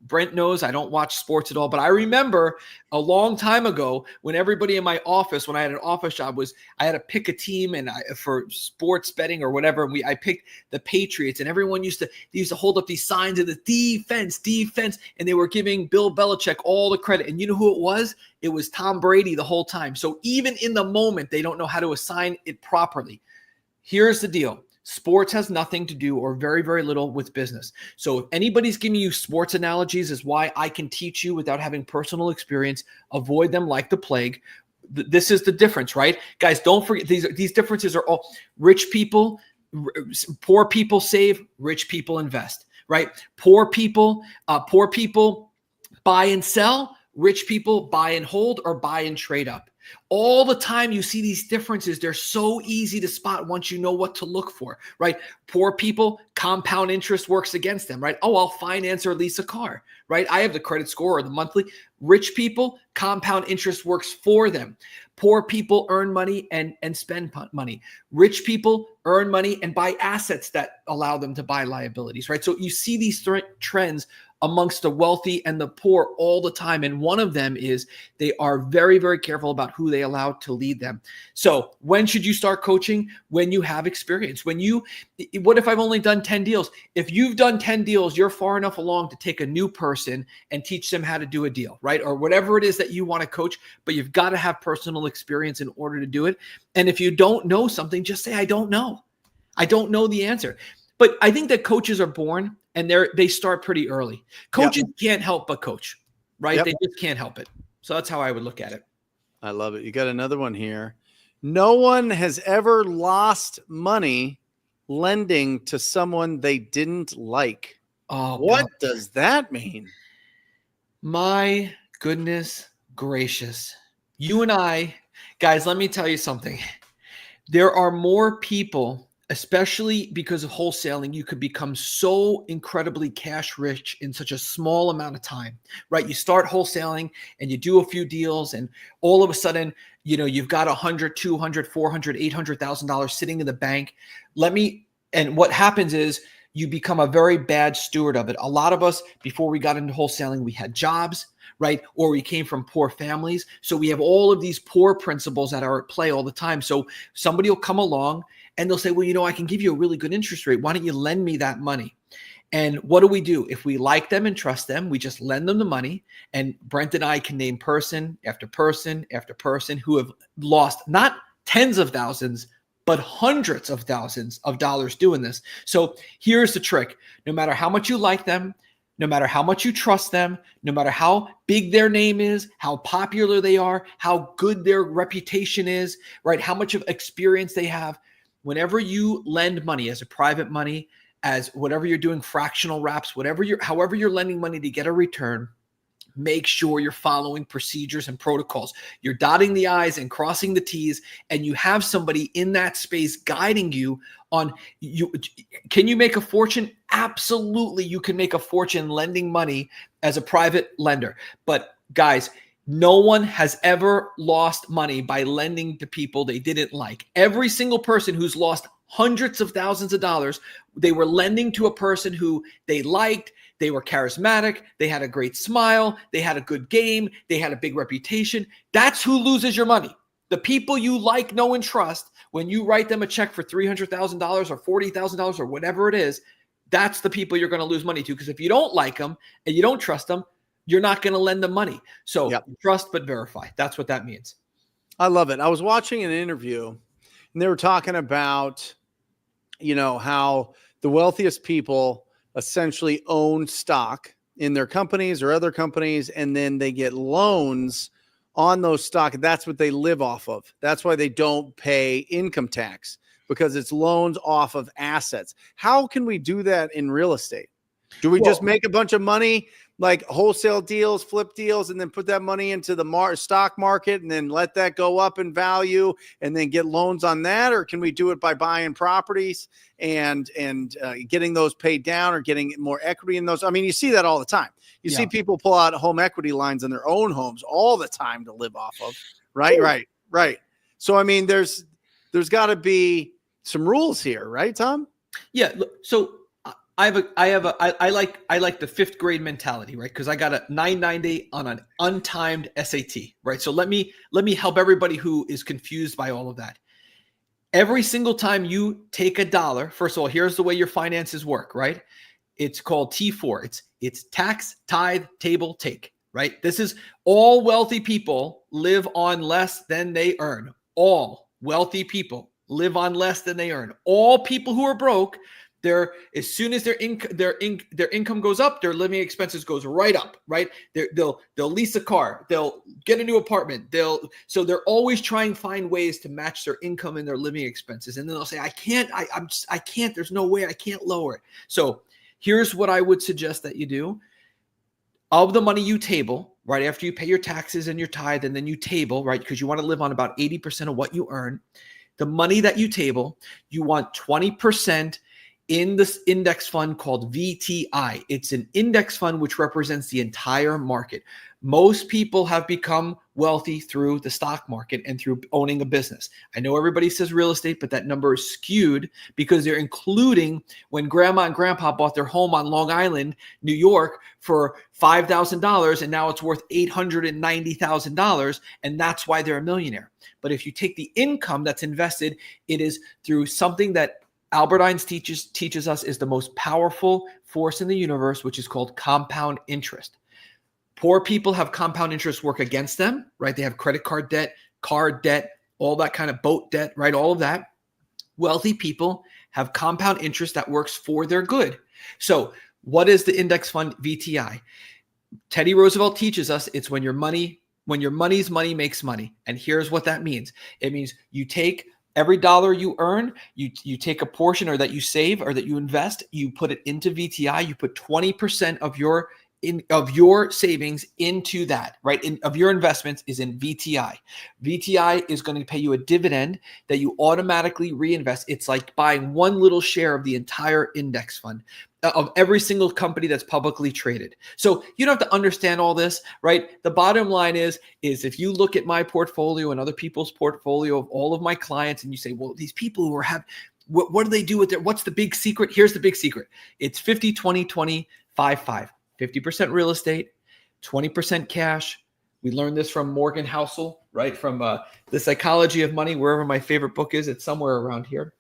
Brent knows I don't watch sports at all, but I remember a long time ago when everybody in my office, when I had an office job, I had to pick a team for sports betting or whatever. And I picked the Patriots, and everyone used to hold up these signs of the defense, and they were giving Bill Belichick all the credit. And you know who it was? It was Tom Brady the whole time. So even in the moment, they don't know how to assign it properly. Here's the deal. Sports has nothing to do, or very, very little, with business. So if anybody's giving you sports analogies is why I can teach you without having personal experience, avoid them like the plague. This is the difference, right? Guys, don't forget, these differences are all rich people, poor people save, rich people invest, right? Poor people buy and sell, rich people buy and hold or buy and trade up. All the time you see these differences. They're so easy to spot once you know what to look for, right? Poor people, compound interest works against them, right? Oh, I'll finance or lease a car, right? I have the credit score or the monthly. Rich people, compound interest works for them. Poor people earn money and spend money. Rich people earn money and buy assets that allow them to buy liabilities, right? So you see these trends amongst the wealthy and the poor all the time. And one of them is they are very, very careful about who they allow to lead them. So when should you start coaching? When you have experience. What if I've only done 10 deals? If you've done 10 deals, you're far enough along to take a new person and teach them how to do a deal, right? Or whatever it is that you want to coach, but you've got to have personal experience in order to do it. And if you don't know something, just say, I don't know. I don't know the answer. But I think that coaches are born and they start pretty early. Coaches can't help but coach, right? Yep. They just can't help it. So that's how I would look at it. I love it. You got another one here. No one has ever lost money lending to someone they didn't like. Oh, What God. does that mean? My goodness gracious. You and I, guys, let me tell you something. There are more people, especially because of wholesaling, you could become so incredibly cash rich in such a small amount of time, right? You start wholesaling and you do a few deals and all of a sudden, you've got $100, $200, $400, $800,000 sitting in the bank. And what happens is you become a very bad steward of it. A lot of us, before we got into wholesaling, we had jobs, right? Or we came from poor families. So we have all of these poor principles that are at play all the time. So somebody will come along and they'll say, well, I can give you a really good interest rate. Why don't you lend me that money? And what do? If we like them and trust them, we just lend them the money. And Brent and I can name person after person after person who have lost not tens of thousands, but hundreds of thousands of dollars doing this. So here's the trick. No matter how much you like them, no matter how much you trust them, no matter how big their name is, how popular they are, how good their reputation is, right? How much of experience they have. Whenever you lend money as a private money, as whatever you're doing, fractional wraps, however you're lending money to get a return, make sure you're following procedures and protocols. You're dotting the I's and crossing the T's, and you have somebody in that space guiding you on you. Can you make a fortune? Absolutely, you can make a fortune lending money as a private lender. But guys, no one has ever lost money by lending to people they didn't like. Every single person who's lost hundreds of thousands of dollars, they were lending to a person who they liked. They were charismatic. They had a great smile. They had a good game. They had a big reputation. That's who loses your money. The people you like, know, and trust, when you write them a check for $300,000 or $40,000 or whatever it is, that's the people you're going to lose money to. Because if you don't like them and you don't trust them, you're not going to lend them money. So trust but verify. That's what that means. I love it. I was watching an interview and they were talking about, how the wealthiest people essentially own stock in their companies or other companies, and then they get loans on those stock. That's what they live off of. That's why they don't pay income tax, because it's loans off of assets. How can we do that in real estate? Do we just make a bunch of money, like wholesale deals, flip deals, and then put that money into the stock market and then let that go up in value and then get loans on that? Or can we do it by buying properties and getting those paid down or getting more equity in those? I mean, you see that all the time. You see people pull out home equity lines on their own homes all the time to live off of. Right. So, I mean, there's got to be some rules here, right, Tom? Yeah. So I like the fifth grade mentality, right? Because I got a 990 on an untimed SAT, right? So let me help everybody who is confused by all of that. Every single time you take a dollar, first of all, here's the way your finances work, right? It's called T4. It's tax, tithe, table, take, right? This is all wealthy people live on less than they earn. All wealthy people live on less than they earn. All people who are broke, as soon as their income goes up, their living expenses goes right up, right? They'll lease a car, they'll get a new apartment, so they're always trying to find ways to match their income and their living expenses. And then they'll say, I can't, there's no way I can't lower it. So here's what I would suggest that you do. Of the money you table, right after you pay your taxes and your tithe, and then you table, right? Because you want to live on about 80% of what you earn. The money that you table, you want 20% in this index fund called VTI. It's an index fund which represents the entire market. Most people have become wealthy through the stock market and through owning a business. I know everybody says real estate, but that number is skewed because they're including when grandma and grandpa bought their home on Long Island, New York for $5,000 and now it's worth $890,000, and that's why they're a millionaire. But if you take the income that's invested, it is through something that Albert Einstein teaches us is the most powerful force in the universe, which is called compound interest. Poor people have compound interest work against them, right? They have credit card debt, all that kind of boat debt, right? All of that. Wealthy people have compound interest that works for their good. So what is the index fund VTI? Teddy Roosevelt teaches us it's when your money's money makes money. And here's what that means. It means you take every dollar you earn, you take a portion or that you save or that you invest, you put it into VTI, you put 20% of your savings into that, right? Of your investments is in VTI. VTI is going to pay you a dividend that you automatically reinvest. It's like buying one little share of the entire index fund of every single company that's publicly traded. So you don't have to understand all this, right? The bottom line is if you look at my portfolio and other people's portfolio of all of my clients and you say, well, these people who what do they do with what's the big secret? Here's the big secret. It's 50, 20, 20, 5, 5. 50% real estate, 20% cash. We learned this from Morgan Housel, right? From The Psychology of Money, wherever my favorite book is. It's somewhere around here.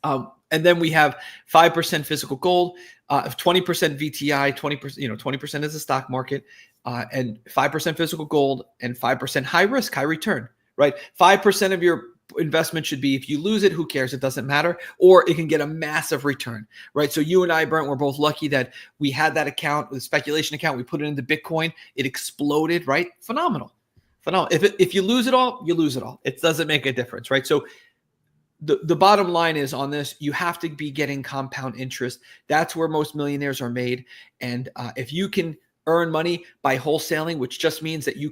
And then we have 5% physical gold, 20% VTI, 20%, 20% is the stock market, and 5% physical gold, and 5% high risk, high return, right? 5% of your investment should be, if you lose it, who cares? It doesn't matter. Or it can get a massive return, right? So you and I, Brent, were both lucky that we had that account, the speculation account. We put it into Bitcoin. It exploded, right? Phenomenal. If you lose it all, you lose it all. It doesn't make a difference, right? So the bottom line is on this, you have to be getting compound interest. That's where most millionaires are made. And if you can earn money by wholesaling, which just means that you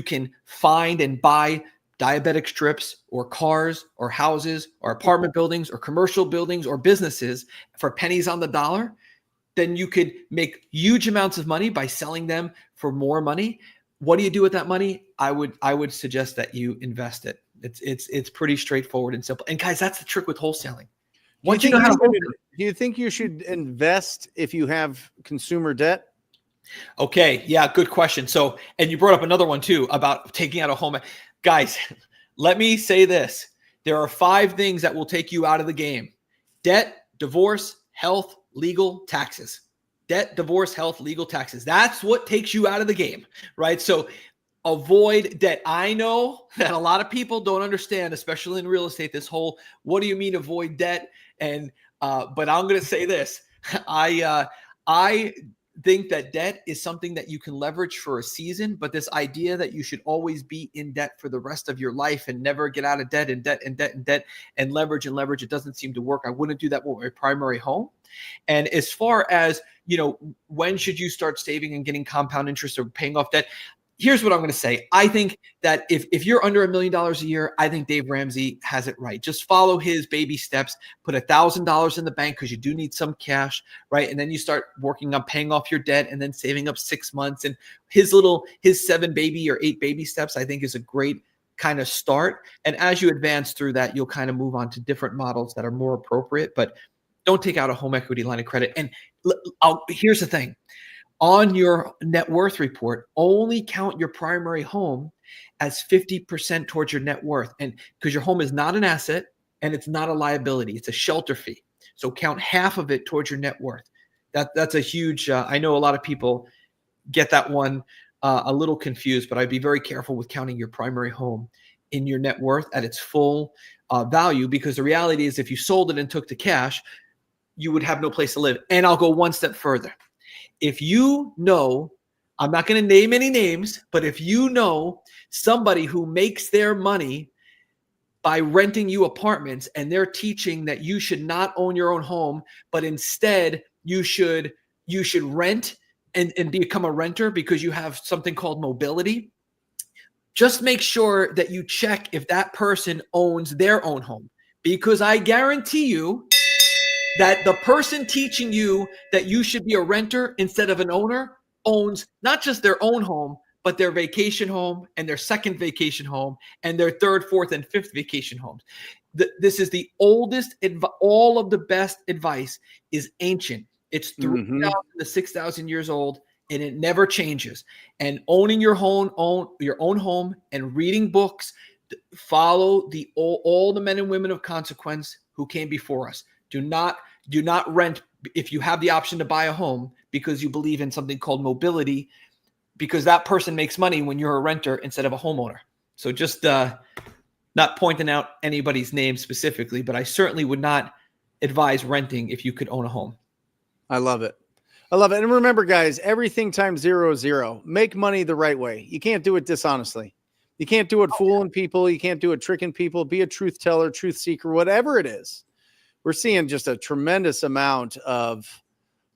can find and buy diabetic strips or cars or houses or apartment buildings or commercial buildings or businesses for pennies on the dollar, then you could make huge amounts of money by selling them for more money. What do you do with that money? I would suggest that you invest it. It's pretty straightforward and simple. And guys, that's the trick with wholesaling. Once you know how to wholesale. Do you think you should invest if you have consumer debt? Okay, yeah, good question. So, and you brought up another one too about taking out a home. Guys, let me say this. There are 5 things that will take you out of the game: debt, divorce, health, legal, taxes. Debt, divorce, health, legal, taxes. That's what takes you out of the game, right? So avoid debt. I know that a lot of people don't understand, especially in real estate, this whole, what do you mean avoid debt? And, but I'm going to say this. I think that debt is something that you can leverage for a season, but this idea that you should always be in debt for the rest of your life and never get out of debt and debt and debt and debt and leverage, it doesn't seem to work. I wouldn't do that with my primary home. And as far as, when should you start saving and getting compound interest or paying off debt? Here's what I'm going to say. I think that if you're under $1 million a year, I think Dave Ramsey has it right. Just follow his baby steps. Put $1,000 in the bank because you do need some cash, right? And then you start working on paying off your debt and then saving up 6 months. And his 7 baby or 8 baby steps, I think, is a great kind of start. And as you advance through that, you'll kind of move on to different models that are more appropriate. But don't take out a home equity line of credit. And here's the thing. On your net worth report, only count your primary home as 50% towards your net worth. And because your home is not an asset and it's not a liability, it's a shelter fee. So count half of it towards your net worth. That's a huge, I know a lot of people get that one a little confused, but I'd be very careful with counting your primary home in your net worth at its full value, because the reality is if you sold it and took the cash, you would have no place to live. And I'll go one step further. If you know, I'm not going to name any names, but if you know somebody who makes their money by renting you apartments and they're teaching that you should not own your own home, but instead you should rent and become a renter because you have something called mobility, just make sure that you check if that person owns their own home, because I guarantee you that the person teaching you that you should be a renter instead of an owner owns not just their own home, but their vacation home and their second vacation home and their third, fourth, and fifth vacation homes. This is the oldest, all of the best advice is ancient. It's 3,000 to 6,000 years old, and it never changes. And owning your own home and reading books, follow all the men and women of consequence who came before us. Do not rent if you have the option to buy a home because you believe in something called mobility, because that person makes money when you're a renter instead of a homeowner. So just not pointing out anybody's name specifically, but I certainly would not advise renting if you could own a home. I love it. I love it. And remember, guys, everything times 0 is 0. Make money the right way. You can't do it dishonestly. You can't do it fooling people. You can't do it tricking people. Be a truth teller, truth seeker, whatever it is. We're seeing just a tremendous amount of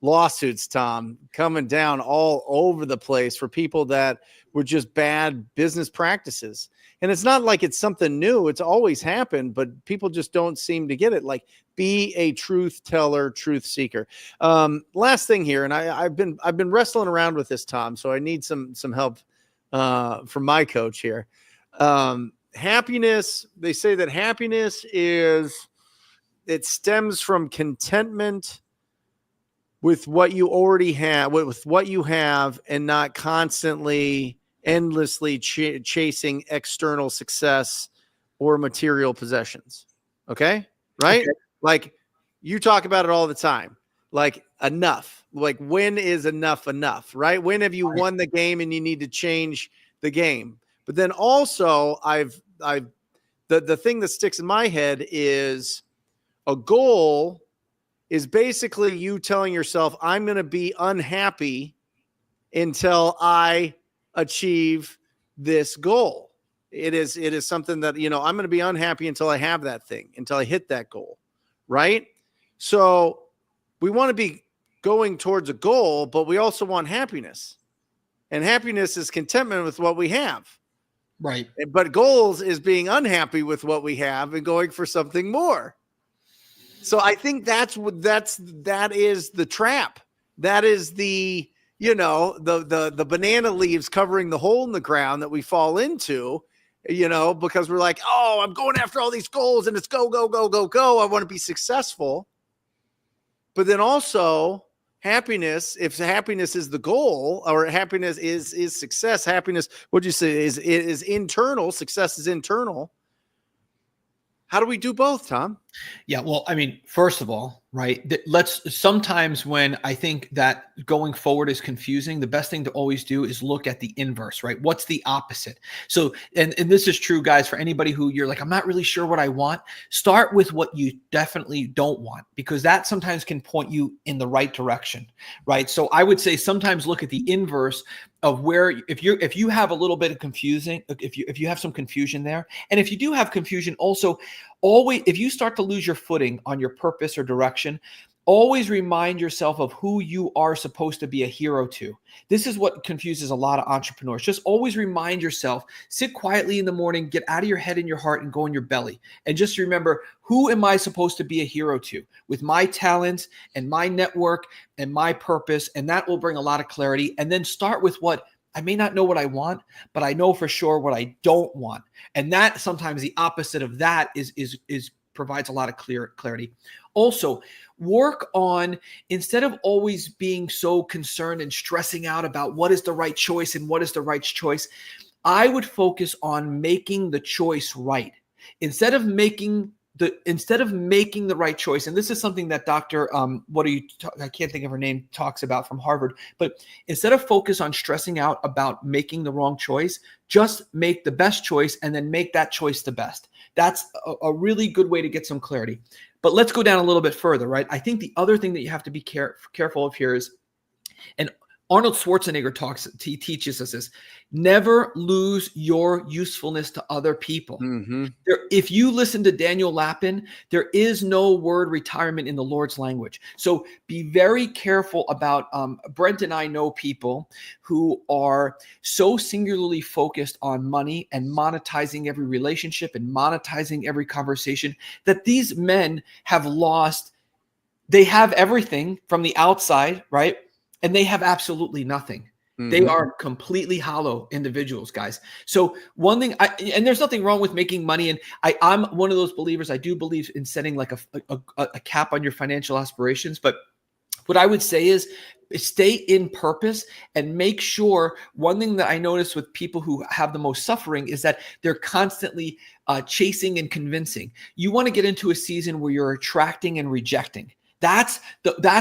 lawsuits, Tom, coming down all over the place for people that were just bad business practices. And it's not like it's something new. It's always happened, but people just don't seem to get it. Like, be a truth teller, truth seeker. Last thing here, and I've been wrestling around with this, Tom, so I need some help from my coach here. Happiness, they say that happiness it stems from contentment with what you already have, with what you have, and not constantly, endlessly chasing external success or material possessions. Okay? Right? Okay. Like, you talk about it all the time. Like, enough. Like, when is enough, right? When have you won the game and you need to change the game? But then also, the thing that sticks in my head is a goal is basically you telling yourself, I'm going to be unhappy until I achieve this goal. It is something that, I'm going to be unhappy until I have that thing, until I hit that goal. Right? So we want to be going towards a goal, but we also want happiness. And happiness is contentment with what we have. Right. But goals is being unhappy with what we have and going for something more. So I think that is the trap. That is the banana leaves covering the hole in the ground that we fall into, because we're like, oh, I'm going after all these goals and it's go, go, go, go, go. I want to be successful. But then also happiness, if happiness is the goal, or happiness is success, happiness, what'd you say, is internal, success is internal. How do we do both, Tom? Yeah, well, I mean, first of all, right, sometimes when I think that going forward is confusing, the best thing to always do is look at the inverse, right? What's the opposite? So, and this is true, guys, for anybody who you're like, I'm not really sure what I want. Start with what you definitely don't want, because that sometimes can point you in the right direction, right? So I would say sometimes look at the inverse of where, if you have a little bit of confusing, if you have some confusion there, and if you do have confusion also, always, if you start to lose your footing on your purpose or direction, always remind yourself of who you are supposed to be a hero to. This is what confuses a lot of entrepreneurs. Just always remind yourself, sit quietly in the morning, get out of your head and your heart and go in your belly. And just remember, who am I supposed to be a hero to with my talents and my network and my purpose? And that will bring a lot of clarity. And then start with what I may not know what I want, but I know for sure what I don't want. And that sometimes the opposite of that is provides a lot of clarity. Also, work on, instead of always being so concerned and stressing out about what is the right choice and what is the right choice, I would focus on making the choice right. Instead of making the right choice, and this is something that Dr. I can't think of her name, talks about from Harvard, but instead of focus on stressing out about making the wrong choice, just make the best choice and then make that choice the best. That's a really good way to get some clarity. But let's go down a little bit further, right? I think the other thing that you have to be careful of here is, and Arnold Schwarzenegger teaches us this: never lose your usefulness to other people. Mm-hmm. If you listen to Daniel Lapin, there is no word retirement in the Lord's language. So be very careful about, Brent and I know people who are so singularly focused on money and monetizing every relationship and monetizing every conversation that these men have lost they have everything from the outside, right? And they have absolutely nothing. They Mhm. are completely hollow individuals, guys. So one thing, and there's nothing wrong with making money. And I'm one of those believers. I do believe in setting like a cap on your financial aspirations. But what I would say is stay in purpose and make sure. One thing that I notice with people who have the most suffering is that they're constantly chasing and convincing. You want to get into a season where you're attracting and rejecting. That's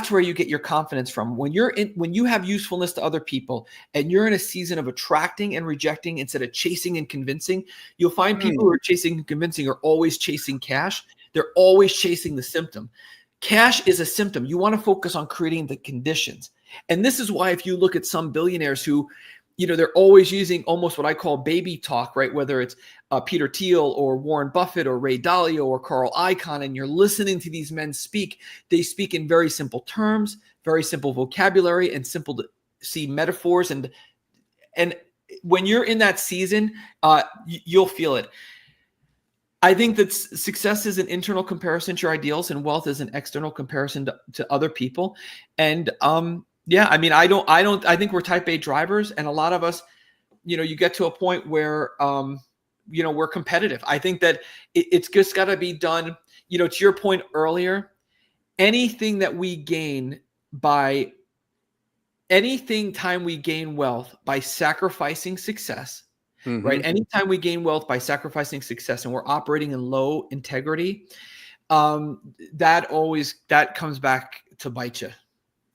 where you get your confidence from. When you have usefulness to other people and you're in a season of attracting and rejecting instead of chasing and convincing, you'll find people who are chasing and convincing are always chasing cash. They're always chasing the symptom. Cash is a symptom. You want to focus on creating the conditions. And this is why if you look at some billionaires who, they're always using almost what I call baby talk, right? Whether it's Peter Thiel or Warren Buffett or Ray Dalio or Carl Icahn, and you're listening to these men speak, they speak in very simple terms, very simple vocabulary, and simple to see metaphors. And when you're in that season, you'll feel it. I think that success is an internal comparison to your ideals, and wealth is an external comparison to other people. And I think we're type A drivers, and a lot of us, you get to a point where, we're competitive. I think that it's just got to be done, to your point earlier, anything we gain wealth by sacrificing succse, right? Anytime we gain wealth by sacrificing success and we're operating in low integrity, that comes back to bite you.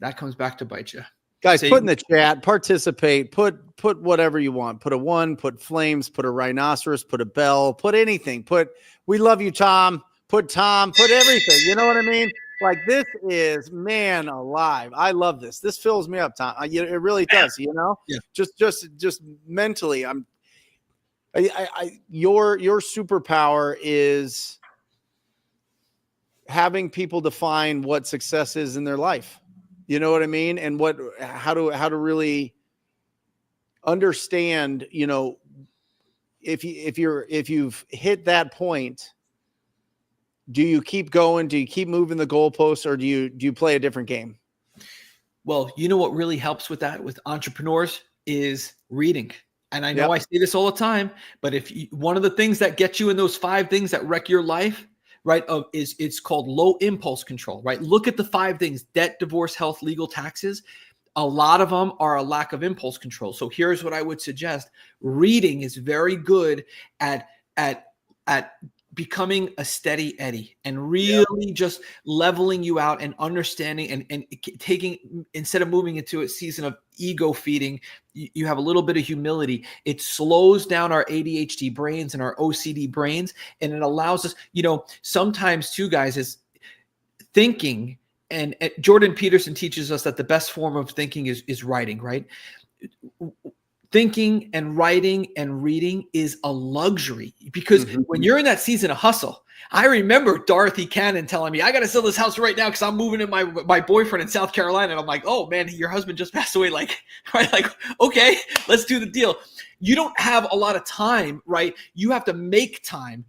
That comes back to bite you. Guys, put in the chat, participate, put whatever you want. Put a 1, put flames, put a rhinoceros, put a bell, put anything. We love you, Tom. Put everything. You know what I mean? Like, this is, man alive. I love this. This fills me up, Tom. It really does, Yeah. Just mentally, your superpower is having people define what success is in their life. You know what I mean? And how to really understand, if you've hit that point, do you keep going? Do you keep moving the goalposts, or do you play a different game? Well, what really helps with that with entrepreneurs is reading. And I know I say this all the time, but one of the things that gets you in those 5 things that wreck your life, right, it's called low impulse control, right? Look at the 5 things: debt, divorce, health, legal, taxes. A lot of them are a lack of impulse control. So here's what I would suggest. Reading is very good at becoming a steady Eddie and really just leveling you out and understanding and taking, instead of moving into a season of ego feeding, you have a little bit of humility. It slows down our ADHD brains and our OCD brains, and it allows us, sometimes too, guys, is thinking. And Jordan Peterson teaches us that the best form of thinking is writing, right? Thinking and writing and reading is a luxury, because when you're in that season of hustle, I remember Dorothy Cannon telling me, I got to sell this house right now because I'm moving in my boyfriend in South Carolina. And I'm like, oh man, your husband just passed away. Like, right? Like, okay, let's do the deal. You don't have a lot of time, right? You have to make time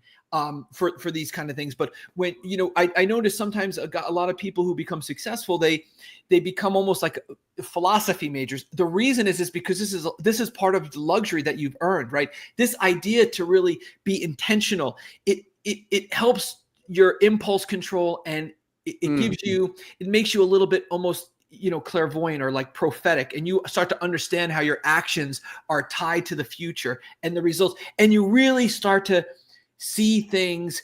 for these kind of things. But when, I notice sometimes a lot of people who become successful, they become almost like philosophy majors. The reason is because this is part of the luxury that you've earned, right? This idea to really be intentional, it helps your impulse control, and it makes you a little bit almost, clairvoyant or like prophetic, and you start to understand how your actions are tied to the future and the results, and you really start to see things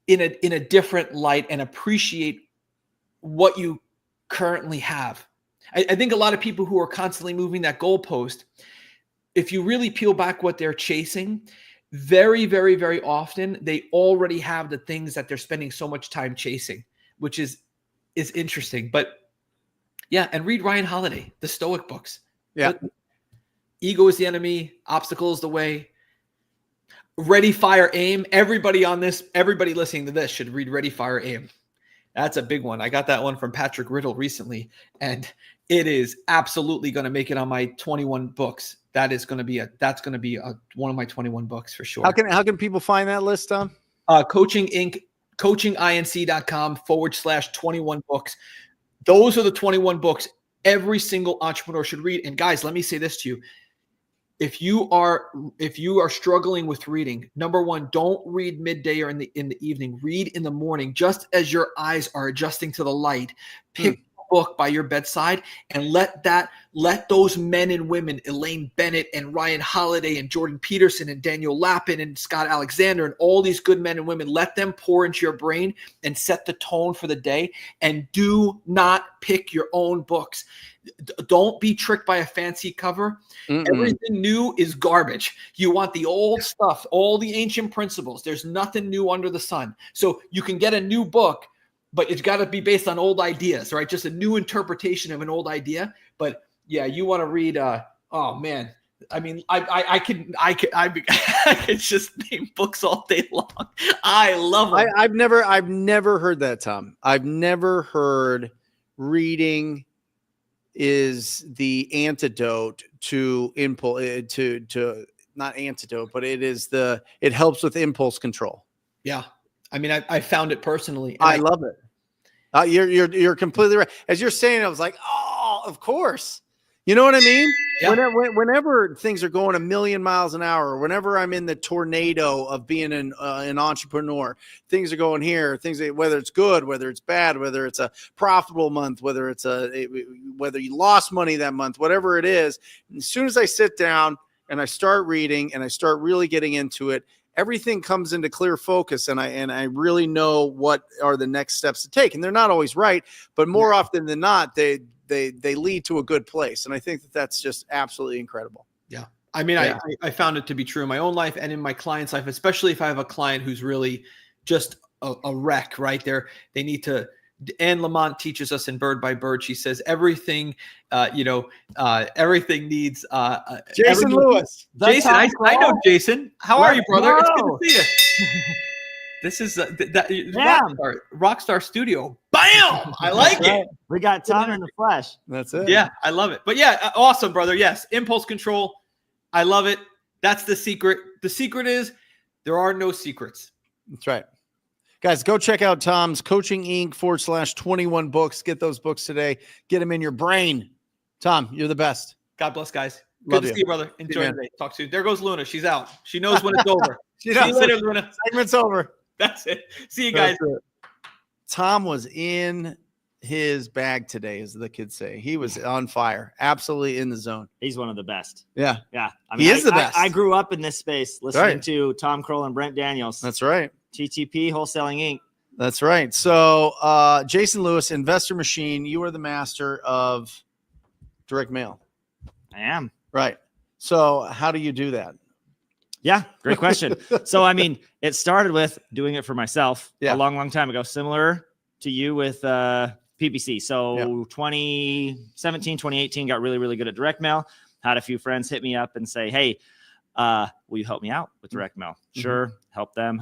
in a different light and appreciate what you currently have. I think a lot of people who are constantly moving that goalpost, if you really peel back what they're chasing, very, very, very often they already have the things that they're spending so much time chasing, which is interesting. But yeah, and read Ryan Holiday, the Stoic books. Yeah. Ego is the enemy, obstacle is the way. Ready, Fire, Aim. Everybody listening to this should read Ready, Fire, Aim. That's a big one. I got that one from Patrick Riddle recently, and it is absolutely going to make it on my 21 books. That's going to be one of my 21 books for sure. How can people find that list, Tom? Coachinginc.com. coachinginc.com/21 books. Those are the 21 books every single entrepreneur should read. And guys, let me say this to you. If you are struggling with reading, number one, don't read midday or in the evening. Read in the morning, just as your eyes are adjusting to the light. Pick a book by your bedside and let those men and women, Elaine Bennett and Ryan Holiday and Jordan Peterson and Daniel Lappin and Scott Alexander and all these good men and women, let them pour into your brain and set the tone for the day. And do not pick your own books. Don't be tricked by a fancy cover. Everything new is garbage. You want the old stuff, all the ancient principles. There's nothing new under the sun. So you can get a new book, but it's got to be based on old ideas, right? Just a new interpretation of an old idea. But yeah, you want to read, oh man. I mean, I could just name books all day long. I love them. I've never heard that, Tom. I've never heard reading is the antidote to impulse, to not antidote, but it helps with impulse control. Yeah. I mean, I found it personally. I love it. You're completely right. As you're saying, I was like, oh, of course. You know what I mean? Yeah. Whenever things are going a million miles an hour, whenever I'm in the tornado of being an entrepreneur, things are going here. Whether it's good, whether it's bad, whether it's a profitable month, whether you lost money that month, whatever it is. As soon as I sit down and I start reading and I start really getting into it, everything comes into clear focus, and I really know what are the next steps to take. And they're not always right, but more often than not, they lead to a good place. And I think that's just absolutely incredible. Yeah. I mean, yeah. I found it to be true in my own life and in my client's life, especially if I have a client who's really just a wreck, right there. They need to, Anne Lamont teaches us in Bird by Bird. She says everything, everything needs Jason Lewis. Jason, I know Jason. How are you, brother? It's good to see you. This is Rockstar Studio. Bam! I like it. We got Tom in the flesh. That's it. Yeah, I love it. But yeah, awesome, brother. Yes, impulse control. I love it. That's the secret. The secret is there are no secrets. That's right. Guys, go check out Tom's Coaching Inc. /21 books. Get those books today. Get them in your brain. Tom, you're the best. God bless, guys. Love Good to see you, brother. Enjoy you, today. Talk soon. There goes Luna. She's out. She knows when it's over. See you later, Luna. Segment's over. That's it. See you guys. Tom was in his bag today, as the kids say. He was on fire, absolutely in the zone. He's one of the best. Yeah. Yeah. I mean, he is the best. I grew up in this space listening to Tom Croll and Brent Daniels. That's right. TTP, Wholesaling Inc. That's right. So Jason Lewis, Investor Machine, you are the master of direct mail. I am. Right. So how do you do that? Yeah, great question. So, I mean, it started with doing it for myself a long, long time ago, similar to you with PPC. So 2017, 2018, got really, really good at direct mail. Had a few friends hit me up and say, hey, will you help me out with direct mail? Sure. Help them.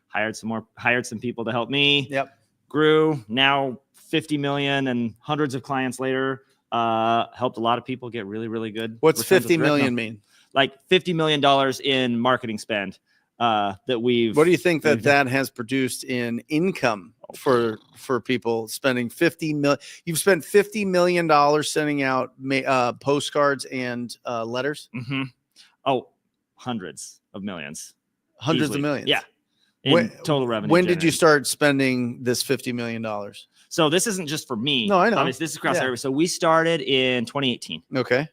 Hired some people to help me. Yep. Grew. Now 50 million and hundreds of clients later. Helped a lot of people get really, really good. What's 50 million mean? Like $50 million in marketing spend that we've. What do you think that has produced in income for people spending 50 million? You've spent $50 million sending out postcards and letters. Mm-hmm. Oh, hundreds of millions. Hundreds easily. of millions. Yeah. Total revenue. When did you start spending this $50 million? So this isn't just for me. No, I know. Obviously, this is across everybody. So we started in 2018. Okay.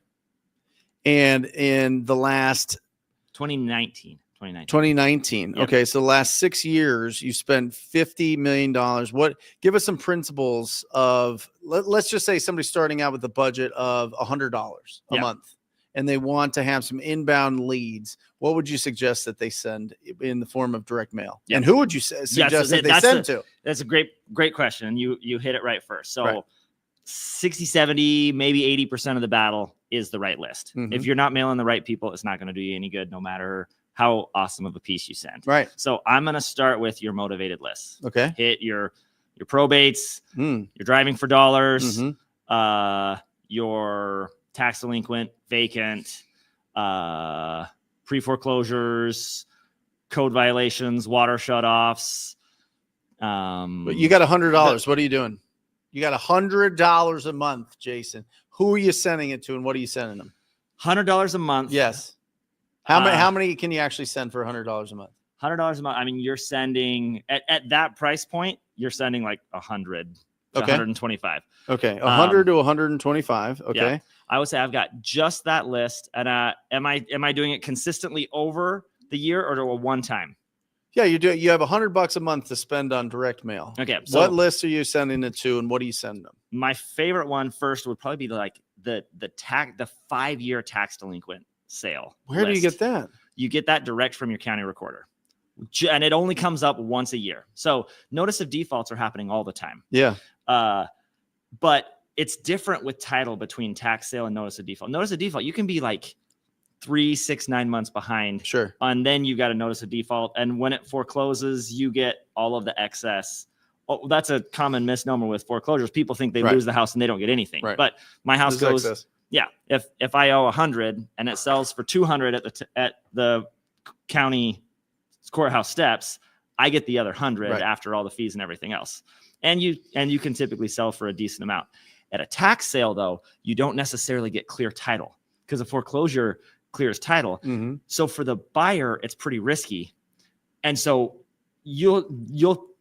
And in the last 2019. Yep. Okay. So the last 6 years, you spent $50 million. Give us some principles of, let's just say somebody's starting out with a budget of $100 a month and they want to have some inbound leads. What would you suggest that they send in the form of direct mail? And who would you suggest that they send to? That's a great question. And you hit it right first. So 60, 70, maybe 80% of the battle is the right list. Mm-hmm. If you're not mailing the right people, it's not going to do you any good, no matter how awesome of a piece you send. Right. So I'm going to start with your motivated lists. Okay. Hit your probates, your driving for dollars, your tax delinquent, vacant, pre-foreclosures, code violations, water shutoffs, But you got $100. What are you doing? You got $100 a month, Jason. Who are you sending it to, and what are you sending them? $100 a month. Yes. How many can you actually send for $100 a month? $100 a month. I mean, you're sending at that price point, you're sending like 100 to 125. Okay. 100 to 125. Okay. Yeah. I would say I've got just that list. And am I doing it consistently over the year or to a one time? Yeah, you do. You have $100 a month to spend on direct mail. Okay. So what list are you sending it to, and what do you send them? My favorite one first would probably be like the 5-year tax delinquent sale. Where do you get that? You get that direct from your county recorder. And it only comes up once a year. So notice of defaults are happening all the time. Yeah. But it's different with title between tax sale and notice of default. Notice of default, you can be like 3, 6, 9 months behind. Sure. And then you got a notice of default. And when it forecloses, you get all of the excess. Oh, that's a common misnomer with foreclosures. People think they lose the house and they don't get anything. Right. But my house goes, excess. Yeah. If I owe 100 and it sells for 200 at the county courthouse steps, I get the other 100 after all the fees and everything else. And you can typically sell for a decent amount. At a tax sale, though, you don't necessarily get clear title because a foreclosure clears title. Mm-hmm. So for the buyer, it's pretty risky. And so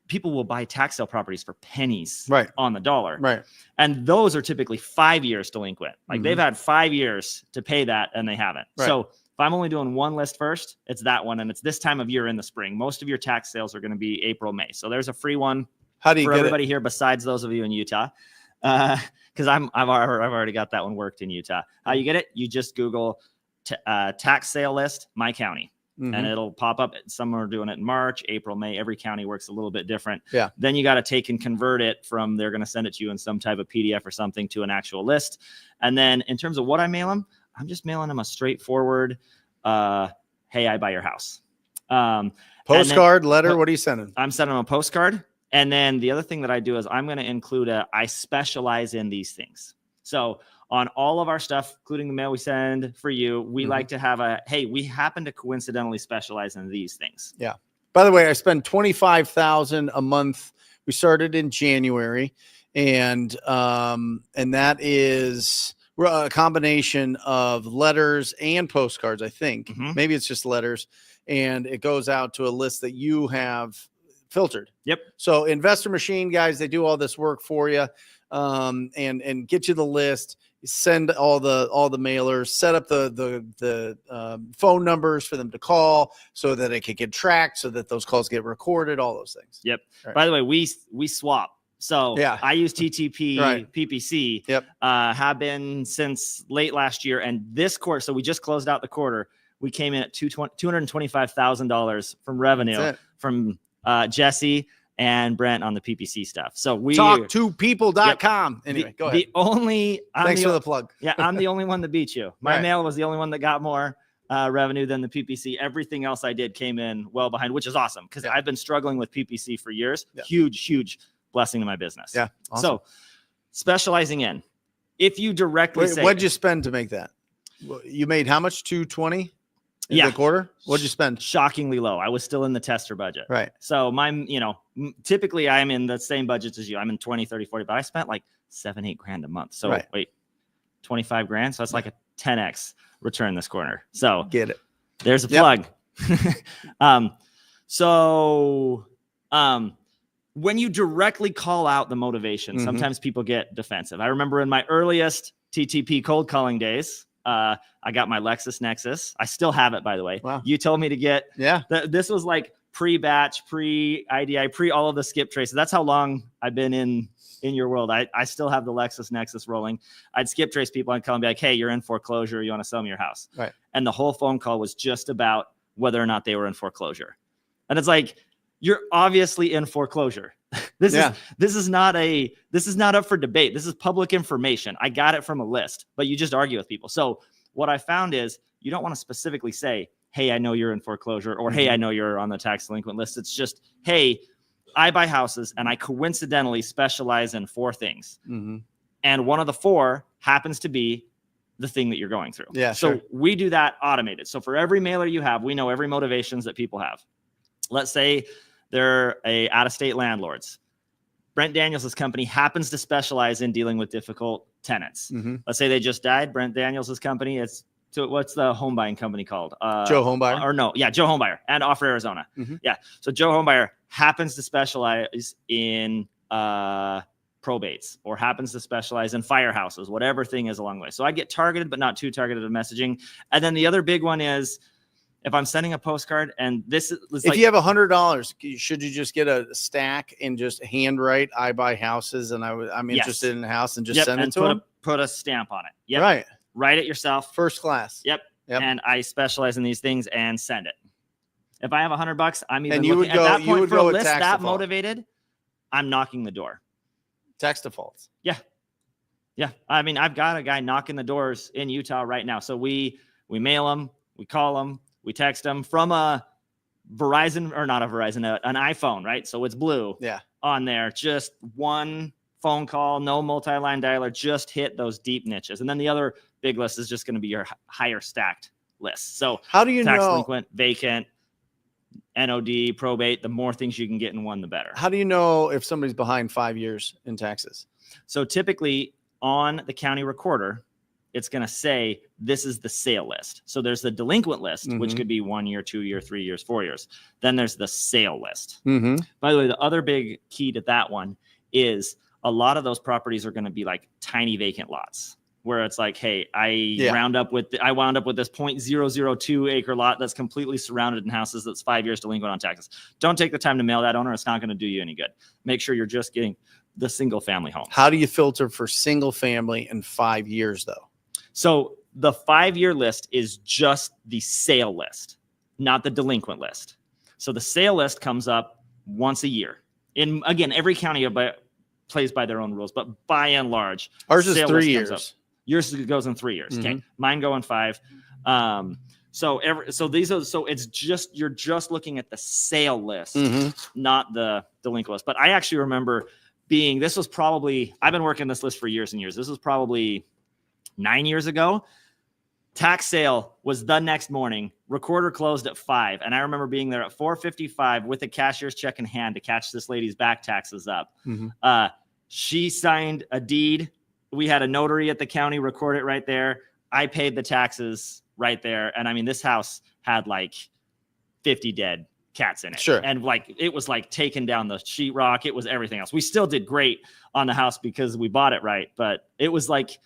people will buy tax sale properties for pennies on the dollar. Right. And those are typically 5 years delinquent. Like they've had 5 years to pay that and they haven't. Right. So if I'm only doing one list first, it's that one. And it's this time of year in the spring. Most of your tax sales are going to be April, May. So there's a free one. How do you for get everybody here besides those of you in Utah? Because I've already got that one worked in Utah. How you get it? You just Google tax sale list, my county. Mm-hmm. And it'll pop up. Some are doing it in March, April, May. Every county works a little bit different. Yeah. Then you got to take and convert it from, they're going to send it to you in some type of PDF or something to an actual list. And then in terms of what I mail them, I'm just mailing them a straightforward, hey, I buy your house. Postcard, letter, what are you sending? I'm sending them a postcard. And then the other thing that I do is I'm going to include I specialize in these things. So on all of our stuff, including the mail we send for you, we like to have hey, we happen to coincidentally specialize in these things. Yeah. By the way, I spend $25,000 a month. We started in January, and that is a combination of letters and postcards, I think. Mm-hmm. Maybe it's just letters, and it goes out to a list that you have filtered. Yep. So Investor Machine guys, they do all this work for you, and get you the list. Send all the mailers, set up the phone numbers for them to call so that it can get tracked, so that those calls get recorded, all those things. Yep. Right. By the way, we swap. So I use TTP PPC. Yep. Have been since late last year, and this quarter. So we just closed out the quarter. We came in at $225,000 from revenue from Jesse and Brent on the PPC stuff. So we talk2people.com. Anyway, go ahead. Thanks for the plug. Yeah, I'm the only one that beat you. My mail was the only one that got more revenue than the PPC. Everything else I did came in well behind, which is awesome because I've been struggling with PPC for years. Yeah. Huge blessing to my business. Yeah. Awesome. So specializing in, if you directly say, what'd you spend to make that? You made how much? 220 in the quarter? What'd you spend? Shockingly low. I was still in the tester budget. Right. So typically I'm in the same budgets as you. I'm in 20, 30, 40, but I spent like $7-8 grand a month. So wait, 25 grand. So that's like a 10x return this quarter. So get it. There's a plug. When you directly call out the motivation, sometimes people get defensive. I remember in my earliest TTP cold calling days, I got my LexisNexis. I still have it, by the way. Wow. You told me to get, this was like pre-batch, pre-IDI, pre all of the skip traces. That's how long I've been in your world. I still have the LexisNexis rolling. I'd skip trace people and call and be like, hey, you're in foreclosure. You want to sell me your house? Right. And the whole phone call was just about whether or not they were in foreclosure. And it's like, you're obviously in foreclosure. This is not up for debate. This is public information. I got it from a list, but you just argue with people. So what I found is you don't want to specifically say, hey, I know you're in foreclosure, or hey, I know you're on the tax delinquent list. It's just, hey, I buy houses and I coincidentally specialize in 4 things. And one of the 4 happens to be the thing that you're going through. Yeah. So we do that automated. So for every mailer you have, we know every motivations that people have. Let's say They're a out-of-state landlords. Brent Daniels' company happens to specialize in dealing with difficult tenants. Let's say they just died. Brent Daniels' company, what's the home buying company called? Joe Homebuyer? Joe Homebuyer and Offer Arizona. Yeah. So Joe Homebuyer happens to specialize in probates or happens to specialize in firehouses, whatever thing is along the way. So I get targeted, but not too targeted of messaging. And then the other big one is if I'm sending a postcard and this is if you have $100, should you just get a stack and just handwrite, I buy houses and I'm interested in a house and just send it to them? Put a stamp on it. Yep. Right. Write it yourself. First class. Yep. And I specialize in these things and send it. If I have $100, I'm even and you looking would go, at that point for a list that default. motivated. I'm knocking the door. Tax defaults. Yeah. Yeah. I mean, I've got a guy knocking the doors in Utah right now. So we mail them, we call them, we text them from a Verizon or not a Verizon, an iPhone, right? So it's blue on there. Just one phone call, no multi-line dialer, just hit those deep niches. And then the other big list is just going to be your higher stacked list. So how do you tax know delinquent, vacant, NOD, probate, the more things you can get in one, the better. How do you know if somebody's behind 5 years in taxes? So typically on the county recorder, it's going to say this is the sale list. So there's the delinquent list, which could be 1 year, 2 year, 3 years, 4 years. Then there's the sale list. By the way, the other big key to that one is a lot of those properties are going to be like tiny vacant lots where it's like, hey, I wound up with this 0.002 acre lot that's completely surrounded in houses that's 5 years delinquent on taxes. Don't take the time to mail that owner. It's not going to do you any good. Make sure you're just getting the single family home. How do you filter for single family in 5 years though? So the 5 year list is just the sale list, not the delinquent list. So the sale list comes up once a year. In again, every county plays by their own rules, but by and large, ours is 3 years. Yours goes in 3 years. Okay, mine go in 5. So it's just you're just looking at the sale list, not the delinquent list. But I actually remember I've been working this list for years and years. This was probably 9 years ago. Tax sale was the next morning. Recorder closed at 5. And I remember being there at 4:55 with a cashier's check in hand to catch this lady's back taxes up. She signed a deed. We had a notary at the county record it right there. I paid the taxes right there. And I mean, this house had like 50 dead cats in it. Sure. And like, it was like taking down the sheetrock. It was everything else. We still did great on the house because we bought it right. But it was like,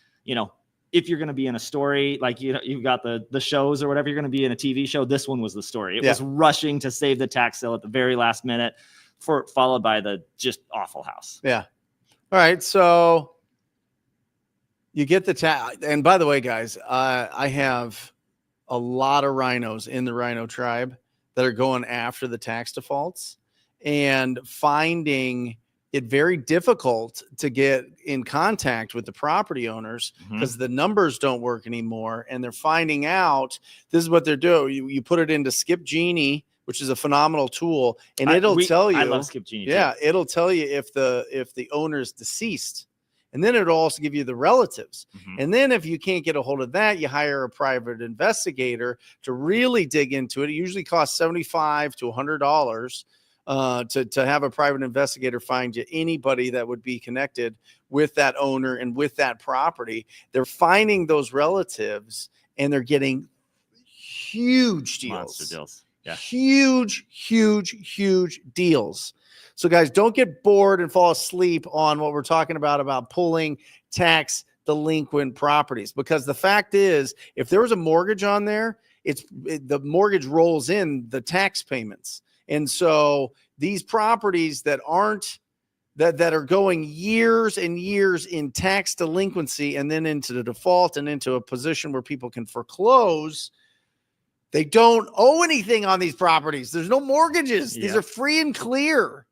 if you're going to be in a story, like, you've got the shows or whatever, you're going to be in a TV show. This one was the story. It was rushing to save the tax sale at the very last minute followed by the just awful house. Yeah. All right. So you get the tax. And by the way, guys, I have a lot of rhinos in the rhino tribe that are going after the tax defaults and finding it very difficult to get in contact with the property owners because the numbers don't work anymore. And they're finding out this is what they're doing. You put it into Skip Genie, which is a phenomenal tool, and it'll tell you. I love Skip Genie. Yeah, it'll tell you if the owner is deceased. And then it'll also give you the relatives. And then if you can't get a hold of that, you hire a private investigator to really dig into it. It usually costs $75 to $100 to have a private investigator find you anybody that would be connected with that owner and with that property. They're finding those relatives and they're getting huge deals. Monster deals. Yeah. Huge deals. So guys, don't get bored and fall asleep on what we're talking about pulling tax delinquent properties, because the fact is, if there was a mortgage on there, the mortgage rolls in the tax payments. And so these properties that are going years and years in tax delinquency and then into the default and into a position where people can foreclose, they don't owe anything on these properties. There's no mortgages. These are free and clear.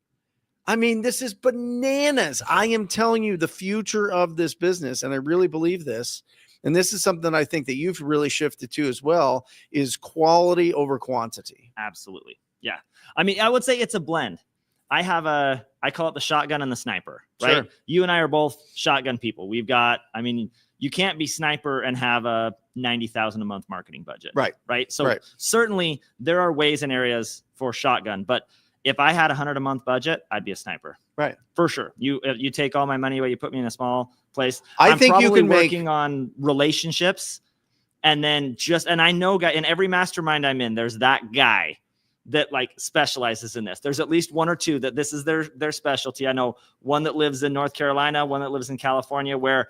I mean, this is bananas. I am telling you the future of this business, and I really believe this, and this is something I think that you've really shifted to as well, is quality over quantity. Absolutely. Yeah. I mean, I would say it's a blend. I call it the shotgun and the sniper, right? Sure. You and I are both shotgun people. You can't be sniper and have a $90,000 a month marketing budget. Right. So certainly there are ways and areas for shotgun, but If I had $100 a month budget, I'd be a sniper. Right. For sure. You take all my money away, you put me in a small place. I I'm think you probably can make working on relationships, and then and I know guy in every mastermind I'm in, there's that guy that like specializes in this. There's at least one or two that this is their specialty. I know one that lives in North Carolina, one that lives in California, where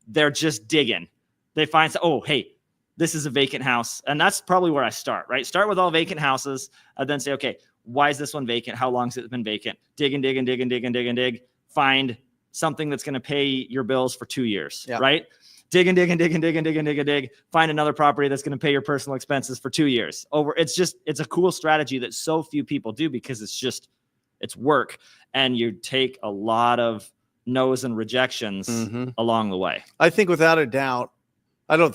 they're just digging. They find, oh, hey, this is a vacant house. And that's probably where I start, right? Start with all vacant houses and then say, okay, why is this one vacant? How long has it been vacant? Dig and dig and dig and dig and dig and dig. Find something that's going to pay your bills for 2 years, right? Dig and dig and dig and dig and dig and dig and dig. Find another property that's going to pay your personal expenses for 2 years. It's a cool strategy that so few people do because it's work. And you take a lot of no's and rejections along the way. I think without a doubt, I know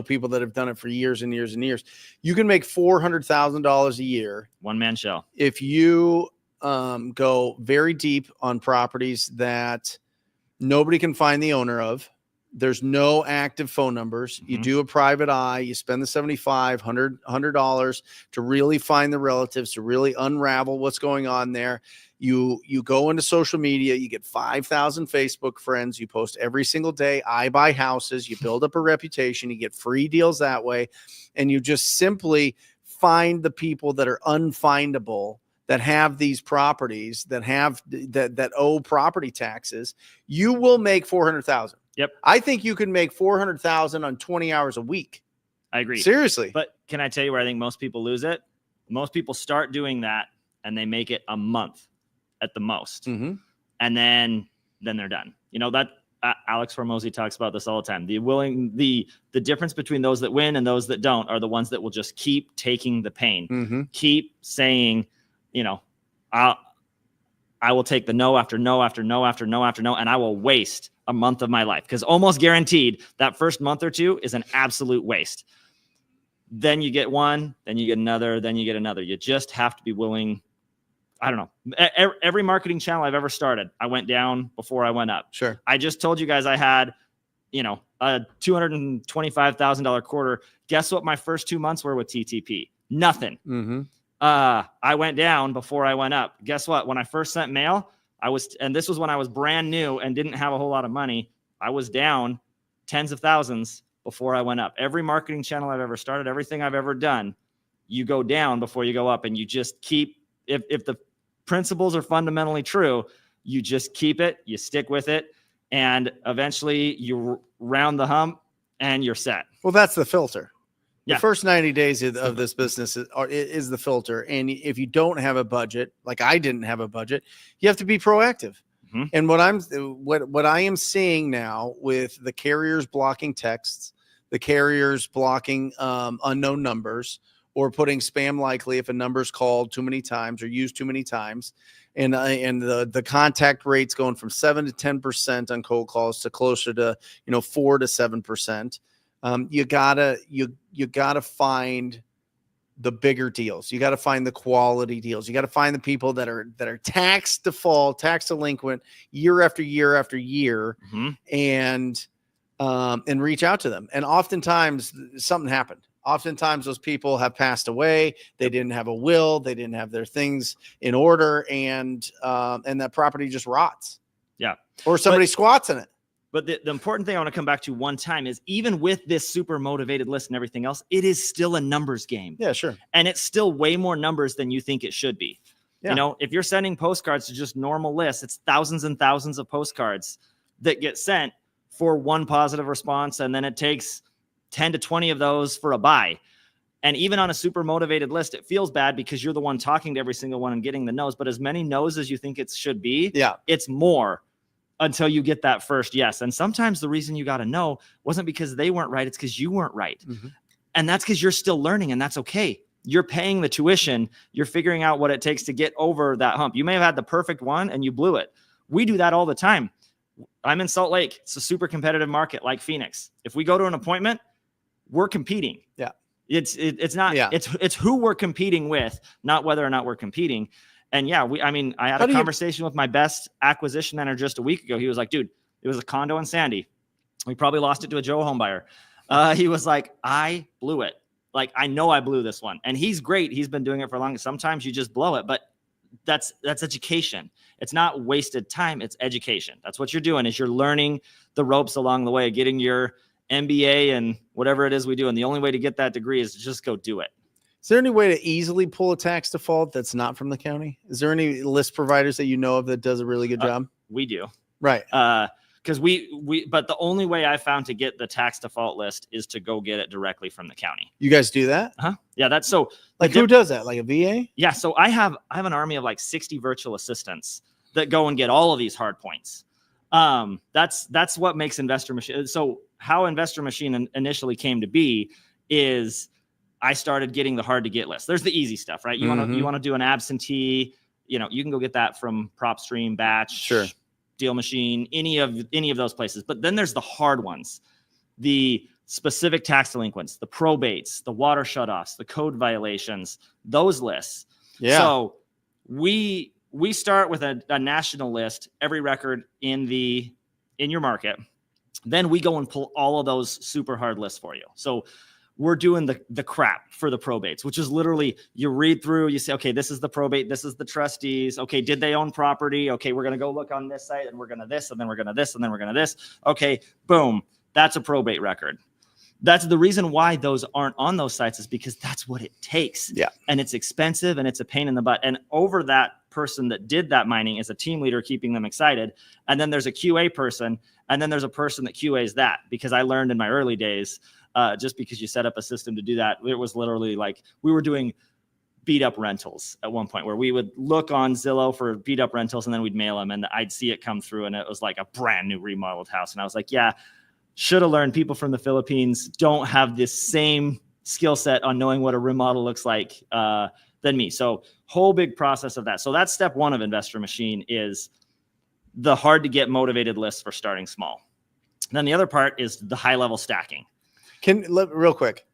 people that have done it for years and years and years. You can make $400,000 a year. One man show. If you go very deep on properties that nobody can find the owner of, there's no active phone numbers. You do a private eye, you spend the $75, $100 to really find the relatives, to really unravel what's going on there. You go into social media, you get 5,000 Facebook friends, you post every single day, I buy houses, you build up a reputation, you get free deals that way, and you just simply find the people that are unfindable, that have these properties, that owe property taxes. You will make $400,000. Yep. I think you can make $400,000 on 20 hours a week. I agree. Seriously. But can I tell you where I think most people lose it? Most people start doing that and they make it a month at the most. And then they're done. You know, that Alex Hormozy talks about this all the time. The difference between those that win and those that don't are the ones that will just keep taking the pain, keep saying, you know, I will take the no after no after no after no after no, and I will waste a month of my life, because almost guaranteed that first month or two is an absolute waste. Then you get one, then you get another, then you get another. You just have to be willing. I don't know. Every marketing channel I've ever started, I went down before I went up. Sure. I just told you guys I had, you know, a $225,000 quarter. Guess what my first 2 months were with TTP? Nothing. I went down before I went up. Guess what? When I first sent mail, and this was when I was brand new and didn't have a whole lot of money, I was down tens of thousands before I went up. Every marketing channel I've ever started, everything I've ever done, you go down before you go up, and you just keep, if the principles are fundamentally true, you just keep it, you stick with it, and eventually you round the hump and you're set. Well, that's the filter. Yeah. The first 90 days of this business is the filter. And if you don't have a budget, like I didn't have a budget, you have to be proactive. And what I am seeing now with the carriers blocking texts, the carriers blocking unknown numbers, or putting spam likely if a number's called too many times or used too many times, and the contact rates going from 7 to 10% on cold calls to closer to 4 to 7%. You gotta find the bigger deals. You got to find the quality deals. You got to find the people that are tax delinquent year after year after year, and reach out to them. And oftentimes something happened. Oftentimes those people have passed away. They didn't have a will. They didn't have their things in order, and that property just rots. Yeah. Or somebody squats in it. But the important thing I want to come back to one time is, even with this super motivated list and everything else, it is still a numbers game. Yeah, sure. And it's still way more numbers than you think it should be. Yeah. You know, if you're sending postcards to just normal lists, it's thousands and thousands of postcards that get sent for one positive response. And then it takes 10 to 20 of those for a buy. And even on a super motivated list, it feels bad because you're the one talking to every single one and getting the no's. But as many no's as you think it should be, it's more until you get that first yes. And sometimes the reason you got to know wasn't because they weren't right. It's because you weren't right. And that's because you're still learning, and that's okay. You're paying the tuition. You're figuring out what it takes to get over that hump. You may have had the perfect one and you blew it. We do that all the time. I'm in Salt Lake. It's a super competitive market like Phoenix. If we go to an appointment, we're competing. Yeah. It's not, it's who we're competing with, not whether or not we're competing. And yeah, I had a conversation with my best acquisition manager just a week ago. He was like, dude, it was a condo in Sandy. We probably lost it to a Joe home buyer. He was like, I blew it. Like, I know I blew this one. And he's great. He's been doing it for long. Sometimes you just blow it, but that's education. It's not wasted time. It's education. That's what you're doing, is you're learning the ropes along the way, getting your MBA and whatever it is we do. And the only way to get that degree is to just go do it. Is there any way to easily pull a tax default that's not from the county? Is there any list providers that you know of that does a really good job? We do. Right. Because but the only way I found to get the tax default list is to go get it directly from the county. You guys do that? Huh? Yeah, that's so. Like who does that? Like a VA? Yeah, so I have an army of like 60 virtual assistants that go and get all of these hard points. That's what makes Investor Machine. So how Investor Machine initially came to be is I started getting the hard to get list. There's the easy stuff, right? You want to do an absentee, you can go get that from PropStream, Batch, sure, Deal Machine, any of those places. But then there's the hard ones, the specific tax delinquents, the probates, the water shutoffs, the code violations, those lists. Yeah. So we start with a national list, every record in your market. Then we go and pull all of those super hard lists for you. So we're doing the crap for the probates, which is literally you read through, you say, okay, this is the probate, this is the trustees. Okay, did they own property? Okay, we're going to go look on this site and we're going to this, and then we're going to this, and then we're going to this. Okay, boom, that's a probate record. That's the reason why those aren't on those sites, is because that's what it takes. Yeah. And it's expensive and it's a pain in the butt. And over that person that did that mining is a team leader keeping them excited. And then there's a QA person. And then there's a person that QAs that, because I learned in my early days, just because you set up a system to do that, it was literally like we were doing beat up rentals at one point, where we would look on Zillow for beat up rentals and then we'd mail them and I'd see it come through and it was like a brand new remodeled house. And I was like, yeah, should have learned. People from the Philippines don't have this same skill set on knowing what a remodel looks like than me. So whole big process of that. So that's step one of Investor Machine, is the hard to get motivated list for starting small. And then the other part is the high level stacking. Real quick.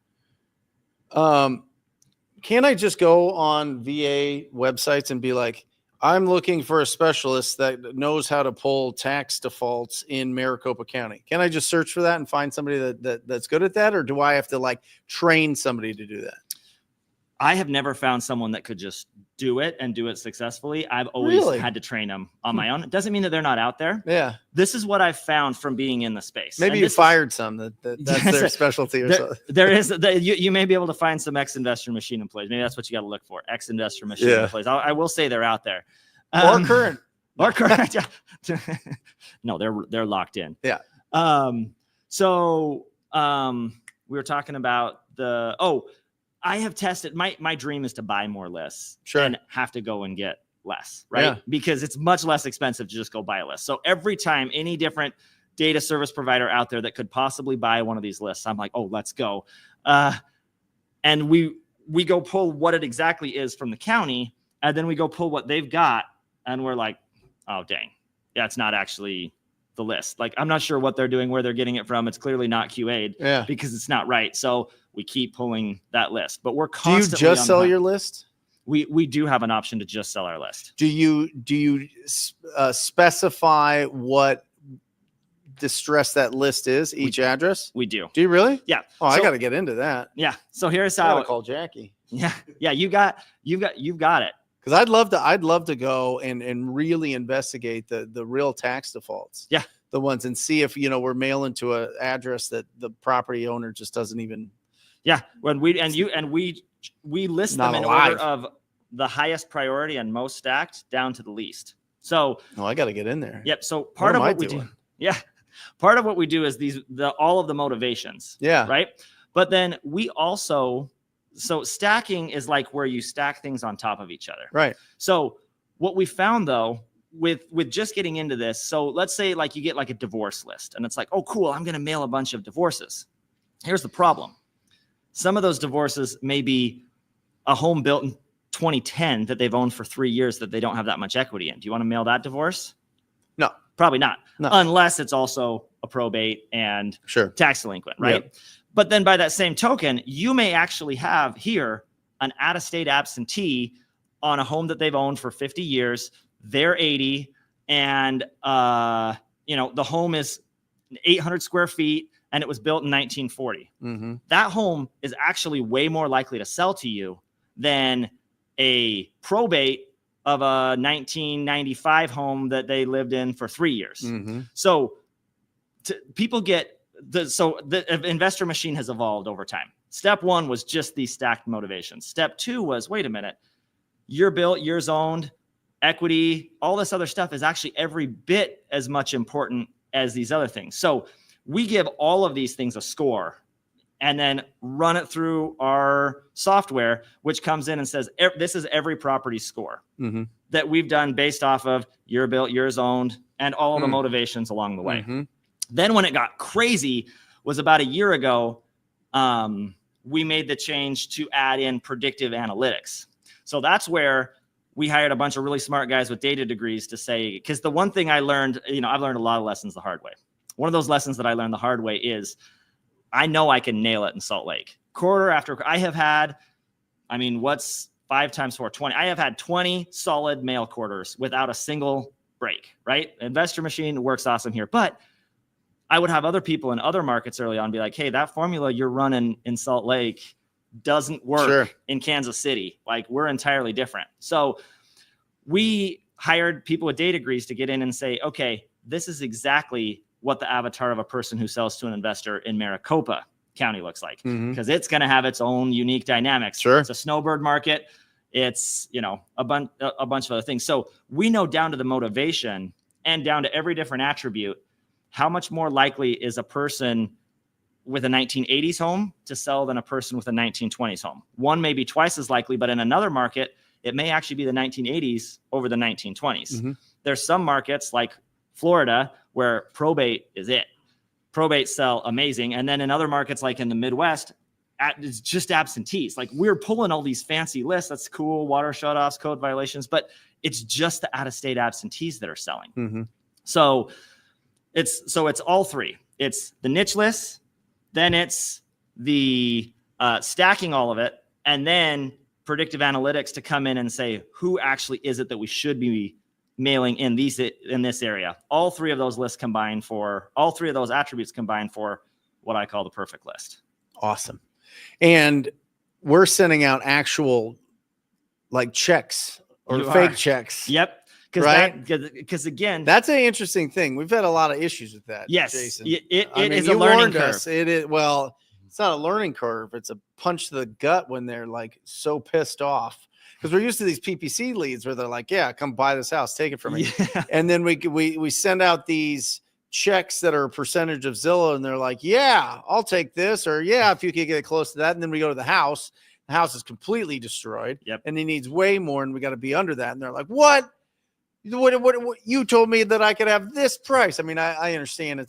Can I just go on VA websites and be like, I'm looking for a specialist that knows how to pull tax defaults in Maricopa County? Can I just search for that and find somebody that's good at that? Or do I have to like train somebody to do that? I have never found someone that could just do it and do it successfully. I've always had to train them on my own. It doesn't mean that they're not out there. Yeah. This is what I've found from being in the space. Maybe you fired some that's their specialty or something. There is, you may be able to find some ex-Investor Machine employees. Maybe that's what you got to look for. Ex-Investor Machine employees. I will say they're out there. Or current. Or current. No, they're locked in. Yeah. So we were talking about I have tested, my dream is to buy more lists and have to go and get less, right? Yeah. Because it's much less expensive to just go buy a list. So every time any different data service provider out there that could possibly buy one of these lists, I'm like, oh, let's go. And we go pull what it exactly is from the county, and then we go pull what they've got, and we're like, oh, dang, that's not actually the list. Like, I'm not sure what they're doing, where they're getting it from. It's clearly not QA'd because it's not right. So we keep pulling that list, but we're constantly. Do you just sell your list? We do have an option to just sell our list. Do you specify what distress that list is, each address? We do. Do you really? Yeah. Oh, I got to get into that. Yeah. So here's how. I call Jackie. Yeah. Yeah. You've got it. Because I'd love to go and really investigate the real tax defaults. Yeah. The ones, and see if we're mailing to an address that the property owner just doesn't even. Yeah. When we list them in order of the highest priority and most stacked down to the least. So I got to get in there. Yep. So part of what we do. Yeah. Part of what we do is all of the motivations. Yeah. Right. But then we also. So stacking is like where you stack things on top of each other. Right. So what we found though, with just getting into this, so let's say like you get like a divorce list and it's like, oh, cool, I'm going to mail a bunch of divorces. Here's the problem. Some of those divorces may be a home built in 2010 that they've owned for 3 years that they don't have that much equity in. Do you want to mail that divorce? No. Probably not. No. Unless it's also a probate and tax delinquent, right? Yep. But then by that same token, you may actually have here an out-of-state absentee on a home that they've owned for 50 years. They're 80, and the home is 800 square feet, and it was built in 1940. Mm-hmm. That home is actually way more likely to sell to you than a probate of a 1995 home that they lived in for 3 years. Mm-hmm. So people get the investor machine has evolved over time. Step one was just these stacked motivations. Step two was, wait a minute, you're built, you're zoned, equity, all this other stuff is actually every bit as much important as these other things. So we give all of these things a score and then run it through our software, which comes in and says, this is every property score Mm-hmm. that we've done based off of you're built, you're zoned, and all the motivations along the way. Mm-hmm. Then when it got crazy was about a year ago, we made the change to add in predictive analytics. So that's where we hired a bunch of really smart guys with data degrees to say, because the one thing I learned, I've learned a lot of lessons the hard way. One of those lessons that I learned the hard way is I know I can nail it in Salt Lake. Quarter after I have had, what's 5 times 4, 20. I have had 20 solid mail quarters without a single break, right? Investor machine works awesome here. But I would have other people in other markets early on be like, hey, that formula you're running in Salt Lake doesn't work in Kansas City. Like, we're entirely different. So we hired people with data degrees to get in and say, okay, this is exactly what the avatar of a person who sells to an investor in Maricopa County looks like, because it's going to have its own unique dynamics. Sure. It's a snowbird market. It's, a bunch of other things. So we know down to the motivation and down to every different attribute, how much more likely is a person with a 1980s home to sell than a person with a 1920s home. One may be twice as likely, but in another market, it may actually be the 1980s over the 1920s. There's some markets like Florida where probate is it. Probate sell amazing. And then in other markets like in the Midwest, it's just absentees. Like, we're pulling all these fancy lists. That's cool. Water shutoffs, code violations, but it's just the out-of-state absentees that are selling. So it's all three. It's the niche lists, then it's the stacking all of it, and then predictive analytics to come in and say, who actually is it that we should be mailing in this area? All three of those lists combined for, all three of those attributes combined for what I call the perfect list. Awesome. And we're sending out actual like checks or fake checks. Yep. Because again, that's an interesting thing. We've had a lot of issues with that. Yes, Jason. it is a learning curve. It is. Well, it's not a learning curve. It's a punch to the gut when they're like so pissed off, because we're used to these PPC leads where they're like, yeah, come buy this house, take it from me. Yeah. And then we send out these checks that are a percentage of Zillow, and they're like, yeah, I'll take this, or yeah, if you could get close to that. And then we go to the house is completely destroyed. Yep. And he needs way more, and we got to be under that. And they're like, what you told me that I could have this price. I understand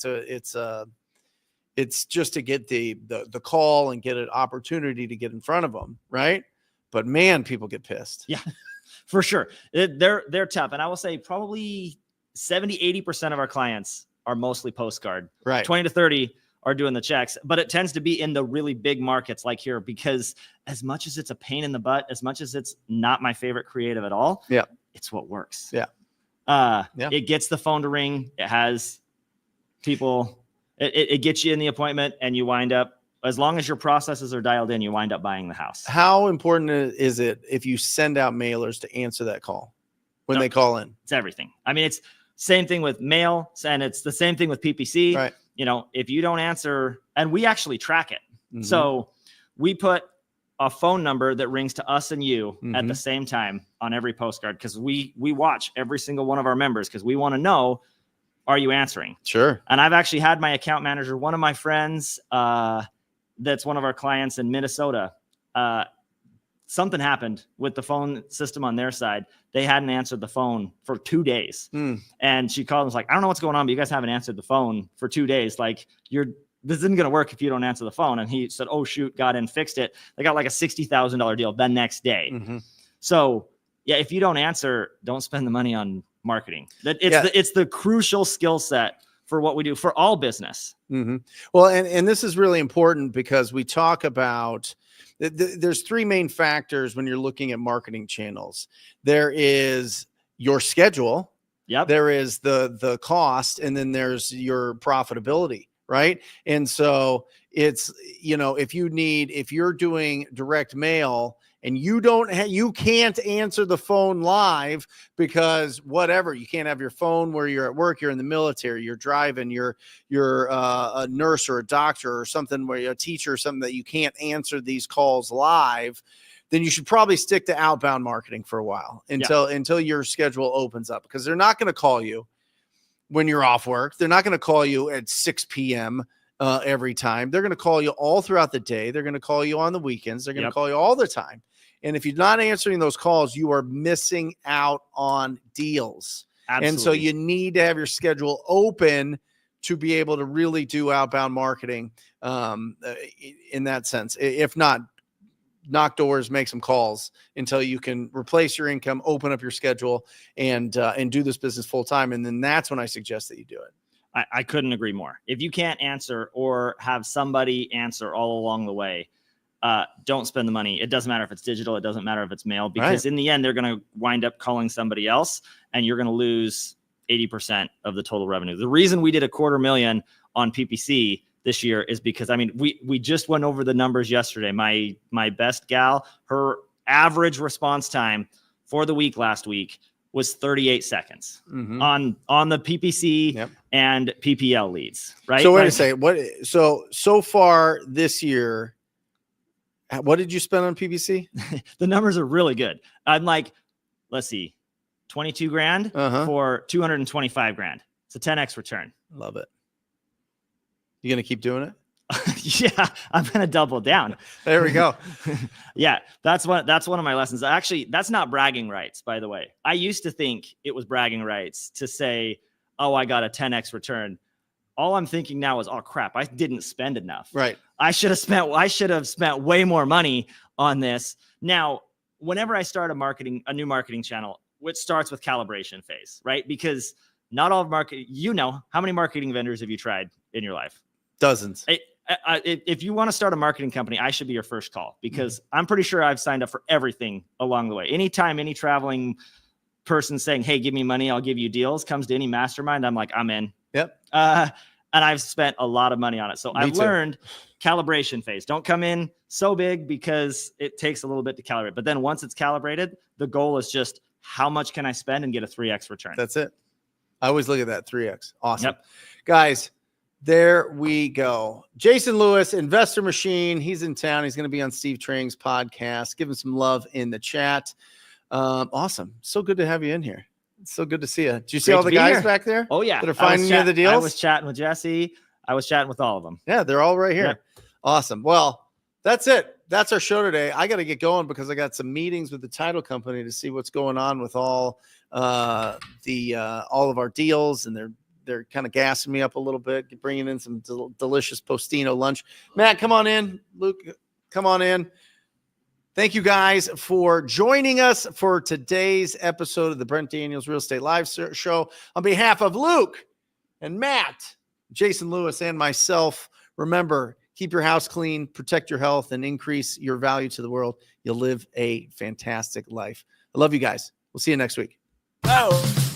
it's just to get the call and get an opportunity to get in front of them, right? But man, people get pissed. Yeah, for sure. They're tough. And I will say probably 70-80% of our clients are mostly postcard. Right. 20 to 30 are doing the checks, but it tends to be in the really big markets like here, because as much as it's a pain in the butt, as much as it's not my favorite creative at all, yeah, it's what works. Yeah. It gets the phone to ring. It has people, it gets you in the appointment, and you wind up, as long as your processes are dialed in, you wind up buying the house. How important is it if you send out mailers to answer that call when they call in? It's everything. It's same thing with mail, and it's the same thing with PPC. Right. If you don't answer, and we actually track it. So we put a phone number that rings to us and you at the same time on every postcard, because we watch every single one of our members, because we want to know, are you answering? Sure. And I've actually had my account manager, one of my friends, that's one of our clients in Minnesota. Something happened with the phone system on their side. They hadn't answered the phone for 2 days. And she called and was like, I don't know what's going on, but you guys haven't answered the phone for 2 days. Like, this isn't going to work if you don't answer the phone. And he said, oh shoot, got in, fixed it. They got like a $60,000 deal the next day. So yeah, if you don't answer, don't spend the money on marketing. It's the crucial skill set for what we do for all business. Well, and this is really important, because we talk about, there's three main factors when you're looking at marketing channels. There is your schedule. Yep. There is the cost, and then there's your profitability. Right. And so it's, if you're doing direct mail and you can't answer the phone live because whatever, you can't have your phone where you're at work, you're in the military, you're driving, you're a nurse or a doctor or something, where you're a teacher or something, that you can't answer these calls live, then you should probably stick to outbound marketing for a while until your schedule opens up, because they're not going to call you when you're off work. They're not going to call you at 6 p.m. Every time. They're going to call you all throughout the day. They're going to call you on the weekends. They're going to call you all the time. And if you're not answering those calls, you are missing out on deals. Absolutely. And so you need to have your schedule open to be able to really do outbound marketing in that sense. If not, knock doors, make some calls until you can replace your income, open up your schedule, and do this business full time. And then that's when I suggest that you do it. I couldn't agree more. If you can't answer or have somebody answer all along the way, don't spend the money. It doesn't matter if it's digital. It doesn't matter if it's mail, because in the end, they're going to wind up calling somebody else, and you're going to lose 80% of the total revenue. The reason we did $250,000 on PPC this year is because, I mean, we just went over the numbers yesterday. My best gal, her average response time for the week last week was 38 seconds on the PPC and PPL leads, right? So wait a second. So far this year, what did you spend on PPC? The numbers are really good. I'm like, let's see, 22 grand for 225 grand. It's a 10x return. Love it. You going to keep doing it? Yeah, I'm going to double down. There we go. Yeah, that's one of my lessons. Actually, that's not bragging rights, by the way. I used to think it was bragging rights to say, oh, I got a 10x return. All I'm thinking now is, oh crap, I didn't spend enough. Right. I should have spent way more money on this. Now, whenever I start a new marketing channel, which starts with calibration phase, right? Because not all how many marketing vendors have you tried in your life? Dozens. If you want to start a marketing company, I should be your first call, because I'm pretty sure I've signed up for everything along the way. Anytime any traveling person saying, hey, give me money, I'll give you deals, comes to any mastermind, I'm like, I'm in. Yep. And I've spent a lot of money on it. So I've learned calibration phase. Don't come in so big, because it takes a little bit to calibrate. But then once it's calibrated, the goal is just how much can I spend and get a 3x return? That's it. I always look at that 3x. Awesome. Yep. Guys, there we go. Jason Lewis, Investor Machine. He's in town. He's going to be on Steve Trang's podcast. Give him some love in the chat. Awesome. So good to have you in here. It's so good to see you. Did you see all the guys back there? Oh, yeah. That are finding you the deals? I was chatting with Jesse. I was chatting with all of them. Yeah, they're all right here. Yep. Awesome. Well, that's it. That's our show today. I got to get going because I got some meetings with the title company to see what's going on with all of our deals, and they're kind of gassing me up a little bit, bringing in some delicious Postino lunch. Matt, come on in. Luke, come on in. Thank you guys for joining us for today's episode of the Brent Daniels Real Estate Live Show. On behalf of Luke and Matt, Jason Lewis, and myself, remember, keep your house clean, protect your health, and increase your value to the world. You'll live a fantastic life. I love you guys. We'll see you next week. Oh.